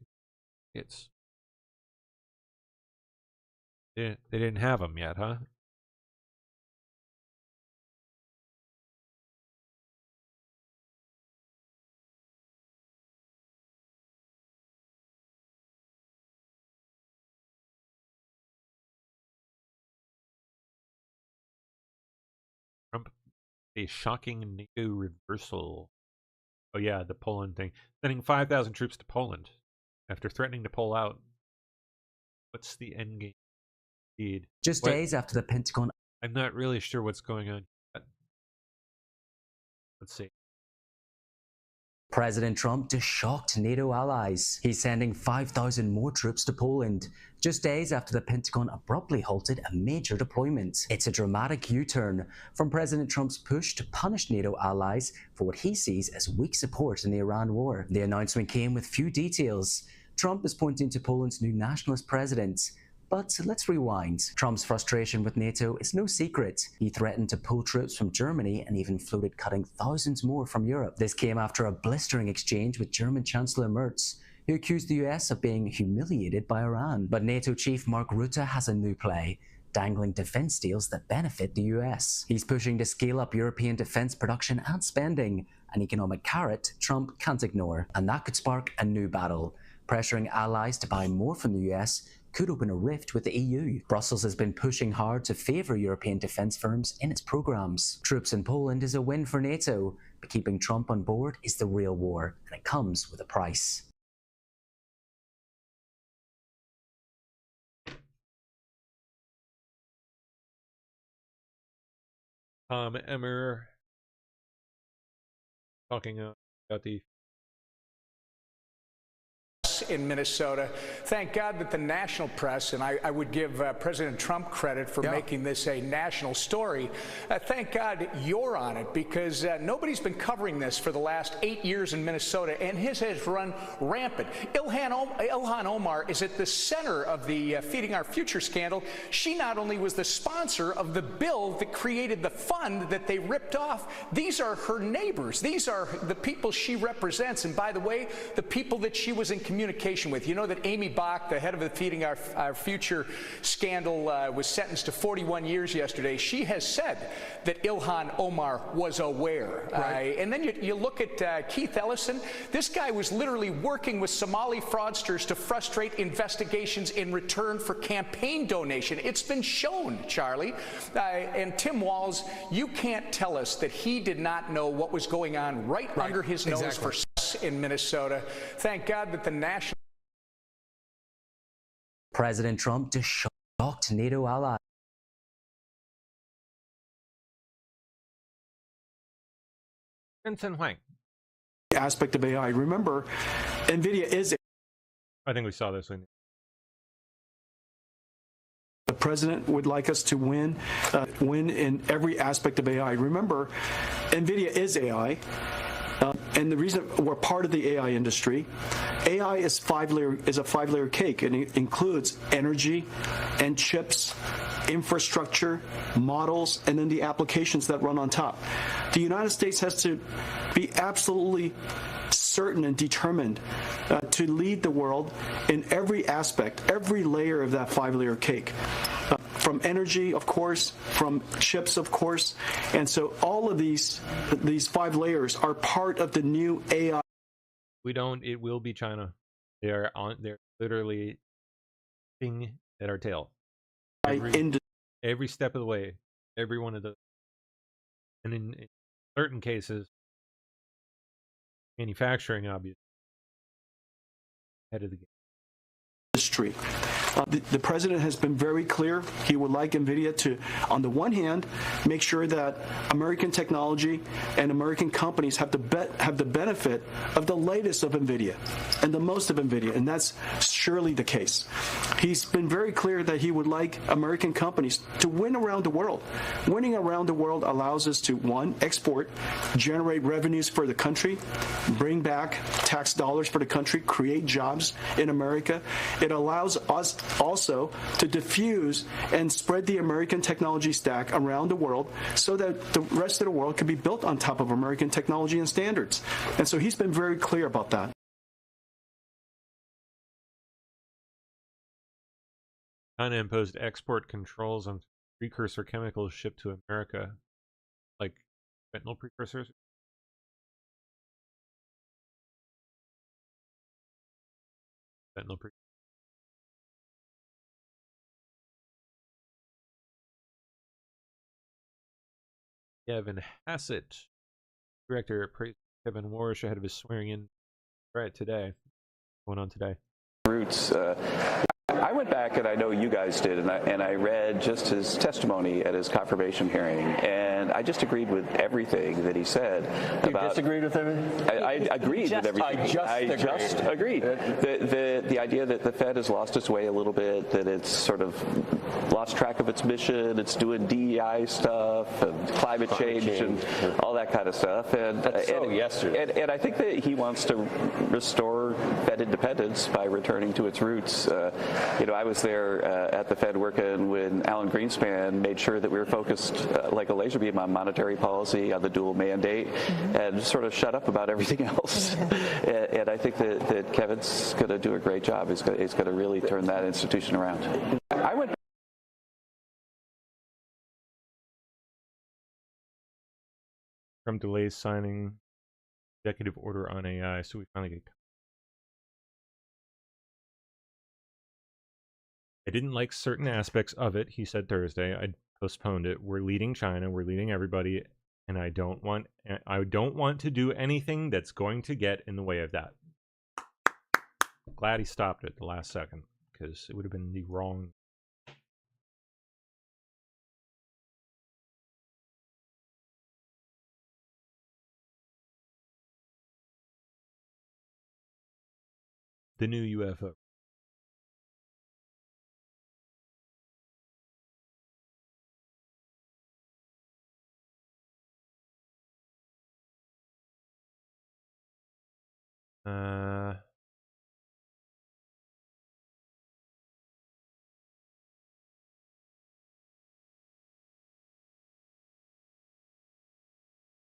They didn't have them yet, huh? Trump, a shocking NATO reversal. Oh yeah, the Poland thing. Sending 5,000 troops to Poland after threatening to pull out. What's the end game? Indeed. Just days after the Pentagon. I'm not really sure what's going on. Let's see. President Trump just shocked NATO allies. He's sending 5,000 more troops to Poland, just days after the Pentagon abruptly halted a major deployment. It's a dramatic U-turn from President Trump's push to punish NATO allies for what he sees as weak support in the Iran war. The announcement came with few details. Trump is pointing to Poland's new nationalist president. But let's rewind. Trump's frustration with NATO is no secret. He threatened to pull troops from Germany and even floated cutting thousands more from Europe. This came after a blistering exchange with German Chancellor Merz, who accused the US of being humiliated by Iran. But NATO chief Mark Rutte has a new play, dangling defense deals that benefit the US. He's pushing to scale up European defense production and spending, an economic carrot Trump can't ignore. And that could spark a new battle. Pressuring allies to buy more from the US could open a rift with the EU. Brussels has been pushing hard to favour European defence firms in its programmes. Troops in Poland is a win for NATO, but keeping Trump on board is the real war, and it comes with a price. Tom Emmer talking about the in Minnesota. Thank God that the national press, and I would give President Trump credit for making this a national story. Thank God you're on it, because nobody's been covering this for the last 8 years in Minnesota, and his has run rampant. Ilhan Omar is at the center of the Feeding Our Future scandal. She not only was the sponsor of the bill that created the fund that they ripped off, these are her neighbors. These are the people she represents, and by the way, the people that she was in communication communication with. You know that Amy Bach, the head of the Feeding Our Future scandal, was sentenced to 41 years yesterday. She has said that Ilhan Omar was aware. Right. And then you look at Keith Ellison. This guy was literally working with Somali fraudsters to frustrate investigations in return for campaign donation. It's been shown, Charlie. And Tim Walz, you can't tell us that he did not know what was going on right under his nose for in Minnesota. Thank God that the national... President Trump just shocked NATO allies. Vincent Huang. Aspect of AI. Remember, NVIDIA is... I think we saw this one. The president would like us to win in every aspect of AI. Remember, NVIDIA is AI. And the reason we're part of the AI industry, AI is a five-layer cake, and it includes energy and chips, infrastructure, models, and then the applications that run on top. The United States has to be absolutely certain and determined to lead the world in every aspect, every layer of that five-layer cake. From energy, of course, from chips, of course, and so all of these five layers are part of the new AI. It will be China. They're literally sitting at our tail. Every step of the way, every one of those. And in certain cases, manufacturing, obviously, ahead of the game. Industry. The president has been very clear. He would like NVIDIA to, on the one hand, make sure that American technology and American companies have the benefit of the latest of NVIDIA and the most of NVIDIA, and that's surely the case. He's been very clear that he would like American companies to win around the world. Winning around the world allows us to, one, export, generate revenues for the country, bring back tax dollars for the country, create jobs in America. It allows us also to diffuse and spread the American technology stack around the world so that the rest of the world can be built on top of American technology and standards. And so he's been very clear about that. China imposed export controls on precursor chemicals shipped to America, like fentanyl precursors. Kevin Hassett, director, praised Kevin Warsh ahead of his swearing-in right today. Going on today. Roots. I went back, and I know you guys did, and I read just his testimony at his confirmation hearing, and I just agreed with everything that he said. You disagreed with everything? I agreed with everything. I just agreed. The idea that the Fed has lost its way a little bit, that it's sort of lost track of its mission, it's doing DEI stuff and climate change and all that kind of stuff. And yesterday. And I think that he wants to restore Fed independence by returning to its roots. I was there at the Fed working when Alan Greenspan made sure that we were focused like a laser beam on monetary policy, on the dual mandate, and sort of shut up about everything else. and I think that Kevin's going to do a great job. He's going to really turn that institution around. I went. Trump delays signing executive order on AI, so we finally get. I didn't like certain aspects of it, he said Thursday. I postponed it. We're leading China, we're leading everybody, and I don't want to do anything that's going to get in the way of that. Glad he stopped it at the last second, because it would have been the wrong. The new UFO.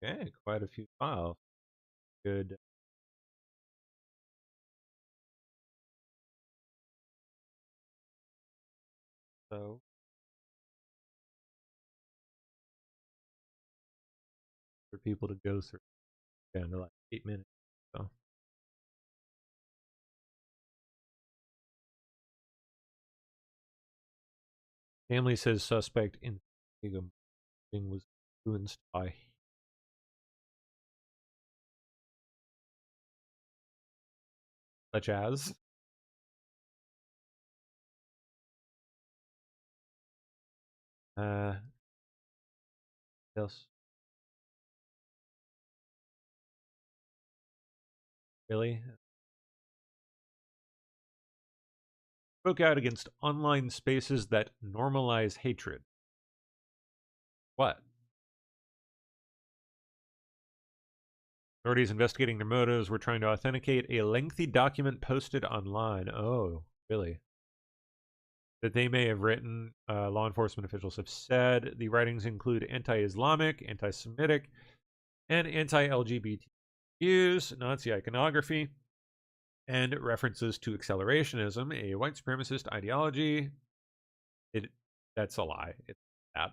Okay, quite a few files. Good. So for people to go through down to like 8 minutes. So family says suspect in was influenced by such as yes. Really? Spoke out against online spaces that normalize hatred. What? Authorities investigating their motives were trying to authenticate a lengthy document posted online. Oh, really? That they may have written, law enforcement officials have said. The writings include anti-Islamic, anti-Semitic, and anti-LGBT views, Nazi iconography, and references to accelerationism, a white supremacist ideology. That's a lie. It's that.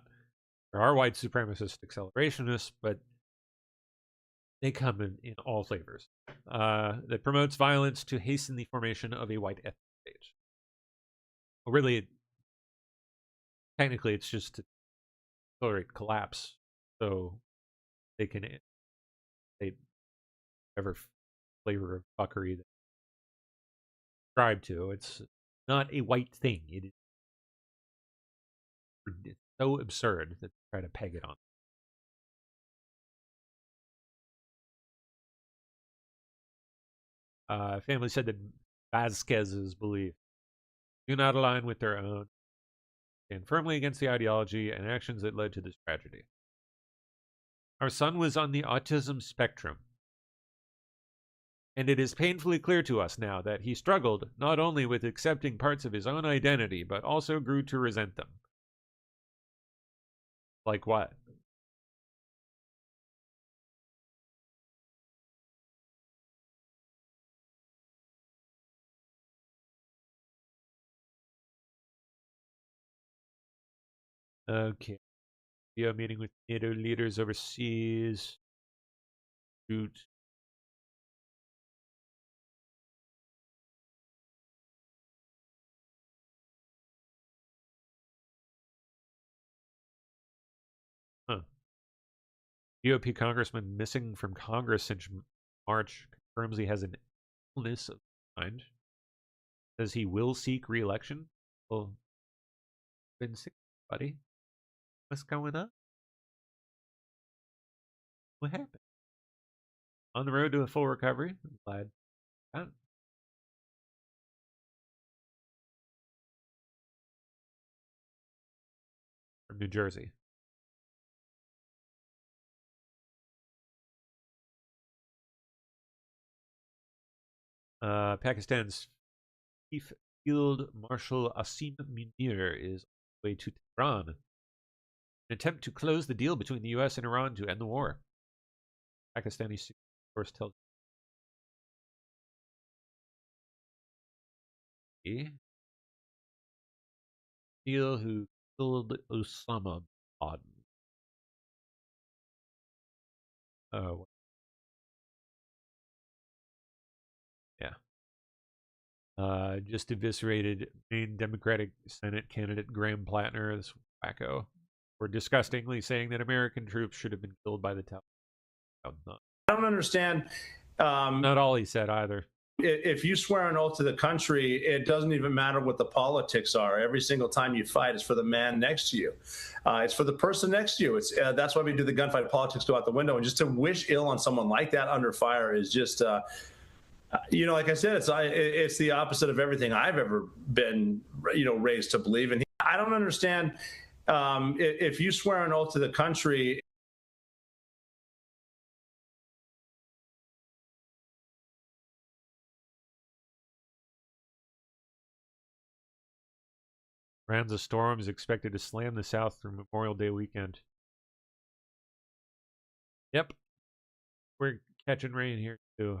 There are white supremacist accelerationists, but they come in all flavors. That promotes violence to hasten the formation of a white ethnic state. Well, really, technically, it's just to accelerate collapse, so they can whatever flavor of fuckery they subscribe to. It's not a white thing. It's so absurd that they try to peg it on. Family said that Vasquez's beliefs do not align with their own, stand firmly against the ideology and actions that led to this tragedy. Our son was on the autism spectrum, and it is painfully clear to us now that he struggled not only with accepting parts of his own identity, but also grew to resent them. Like what? Okay. Video meeting with NATO leaders overseas. Shoot. Huh. GOP congressman missing from Congress since March confirms he has an illness of the mind. Says he will seek re-election. Well, been sick, buddy. What's going on? What happened? On the road to a full recovery. I'm glad. From New Jersey. Pakistan's Chief Field Marshal Asim Munir is on the way to Tehran. An attempt to close the deal between the U.S. and Iran to end the war. Pakistani source tells me. Deal who killed Osama bin Laden. Oh. Yeah. Just eviscerated main Democratic Senate candidate Graham Plattner, this wacko, for disgustingly saying that American troops should have been killed by the Taliban. I don't understand. Not all he said either. If you swear an oath to the country, it doesn't even matter what the politics are. Every single time you fight, it's for the man next to you. It's for the person next to you. It's that's why we do the gunfight politics go out the window. And just to wish ill on someone like that under fire is just, like I said, it's the opposite of everything I've ever been, raised to believe. And I don't understand. If you swear an oath to the country. Rounds of storms expected to slam the South through Memorial Day weekend. Yep. We're catching rain here too.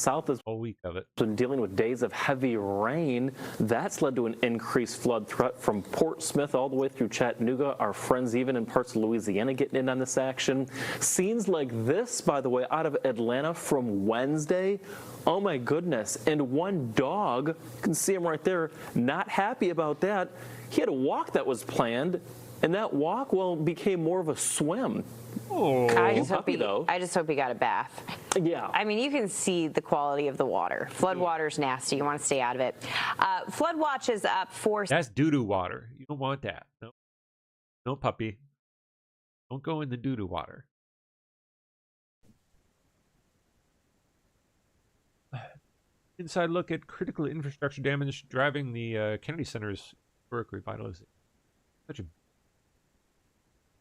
South has a week of it. been dealing with days of heavy rain. That's led to an increased flood threat from Port Smith all the way through Chattanooga. Our friends even in parts of Louisiana getting in on this action. Scenes like this, by the way, out of Atlanta from Wednesday. Oh my goodness. And one dog, you can see him right there, not happy about that. He had a walk that was planned, and that walk, well, became more of a swim. Oh, I just hope he got a bath. Yeah. I mean, you can see the quality of the water. Flood water's nasty. You want to stay out of it. Flood watch is up for... That's doo-doo water. You don't want that. No, no, puppy. Don't go in the doo-doo water. Inside look at critical infrastructure damage driving the Kennedy Center's historic revitalization.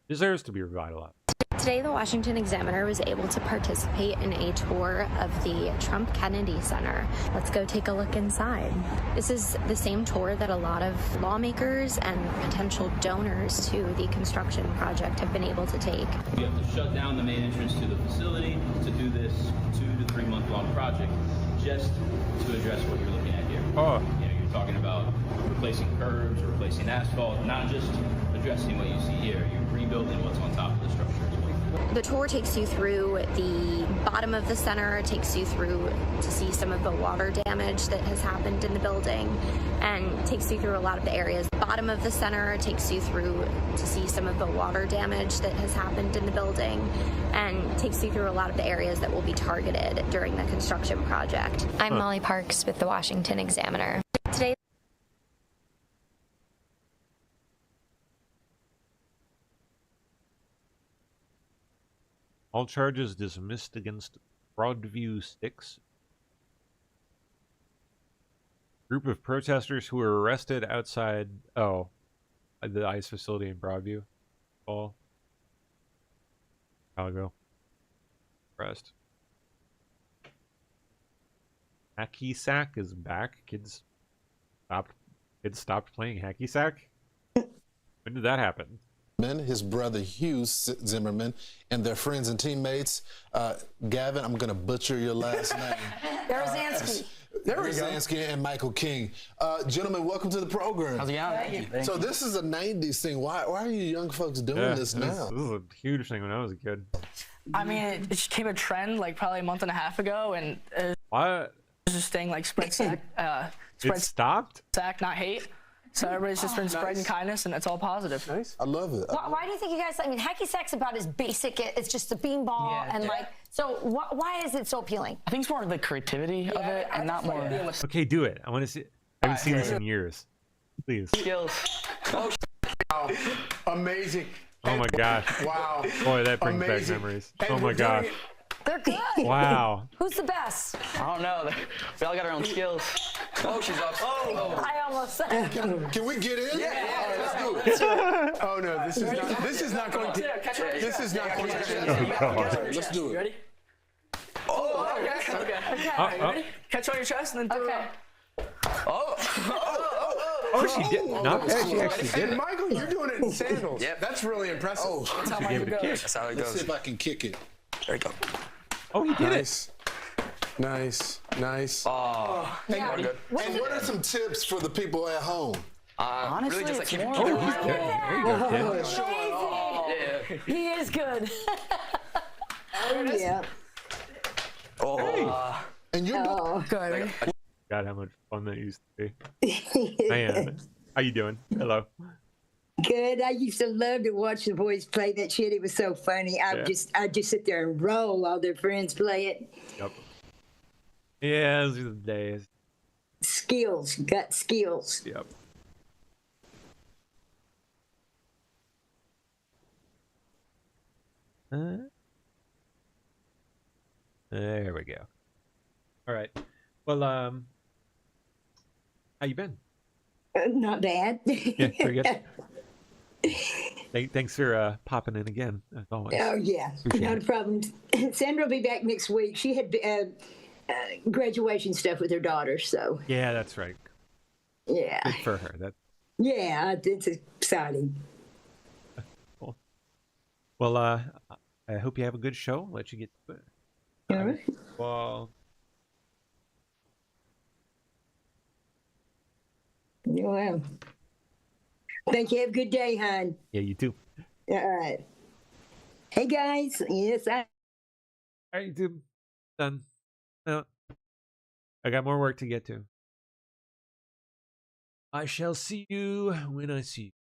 Deserves to be revitalized. Today, the Washington Examiner was able to participate in a tour of the Trump Kennedy Center. Let's go take a look inside. This is the same tour that a lot of lawmakers and potential donors to the construction project have been able to take. We have to shut down the main entrance to the facility to do this 2 to 3 month long project just to address what you're looking at here. Oh. You know, you're talking about replacing curbs, replacing asphalt, not just addressing what you see here. You're rebuilding what's on top of the structure as well. The tour takes you through the bottom of the center, takes you through to see some of the water damage that has happened in the building, and takes you through a lot of the areas. The bottom of the center takes you through to see some of the water damage that has happened in the building, and takes you through a lot of the areas that will be targeted during the construction project. I'm Molly Parks with the Washington Examiner. Today. All charges dismissed against Broadview Sticks. Group of protesters who were arrested outside the ICE facility in Broadview. All while ago. Arrest. Hacky sack is back. Kids stopped playing hacky sack. When did that happen? His brother Hugh Zimmerman, and their friends and teammates. Gavin, I'm going to butcher your last name. Berezanski. Berezanski and Michael King. Gentlemen, welcome to the program. How's it going? Thank you. So this is a 90s thing. Why are you young folks doing this now? This was a huge thing when I was a kid. I mean, it just became a trend like probably a month and a half ago, and what? It's just staying like spread sack. It stopped? Sack, not hate. So everybody's just been spreading kindness, and it's all positive. Nice. I love it. Why do you think you guys? I mean, hacky sack's about as basic. It's just a beanball and like. So why is it so appealing? I think it's more of the creativity of it, and not more. Okay, do it. I want to see. I haven't seen this in years. Please. Skills. Oh, wow. Amazing. Oh my gosh. Wow. Boy, that brings Amazing. back memories. And Oh my gosh. They're good. Wow. Who's the best? I don't know. We all got our own skills. Oh, she's up. Oh. I almost said. Can we get in? Yeah. All right, let's do it. Oh no, this is not going to. This is not going to. Let's do it. You ready? Oh, okay. Ready? Catch on your chest and then throw it up. Oh, she did. Not bad. She actually did And it. Michael, you're doing it in sandals. Yep. That's really impressive. Oh, That's how She mine gave it a goes. kick. That's how it Let's goes. see if I can kick it. There you go. Oh, he did Nice. Nice. Oh, Yeah. good. And what are some tips for the people at home? Honestly, really just like it's keep more- Oh, he's good. There you go, kid. Crazy. He is good. Oh, yeah. Oh. And you're doing Good. God, how much fun that used to be. Man, how you doing? Hello. Good. I used to love to watch the boys play that shit. It was so funny. I'd just sit there and roll while their friends play it. Yep. Yeah, those are the days. Skills, got skills. Yep. There we go. All right. Well, how you been? Not bad. Yeah, very good. Thanks for popping in again, as always. Oh, yeah. Appreciate Not it. a problem. Sandra will be back next week. She had graduation stuff with her daughter, so. Yeah, that's right. Yeah. Good for her. Yeah, it's exciting. Cool. Well, I hope you have a good show. Let you get to it. All right. Well, Well, thank you. Have a good day, hon. Yeah, you too. All right. Hey, guys. Yes, All right, you too. Done. No. I got more work to get to. I shall see you when I see you.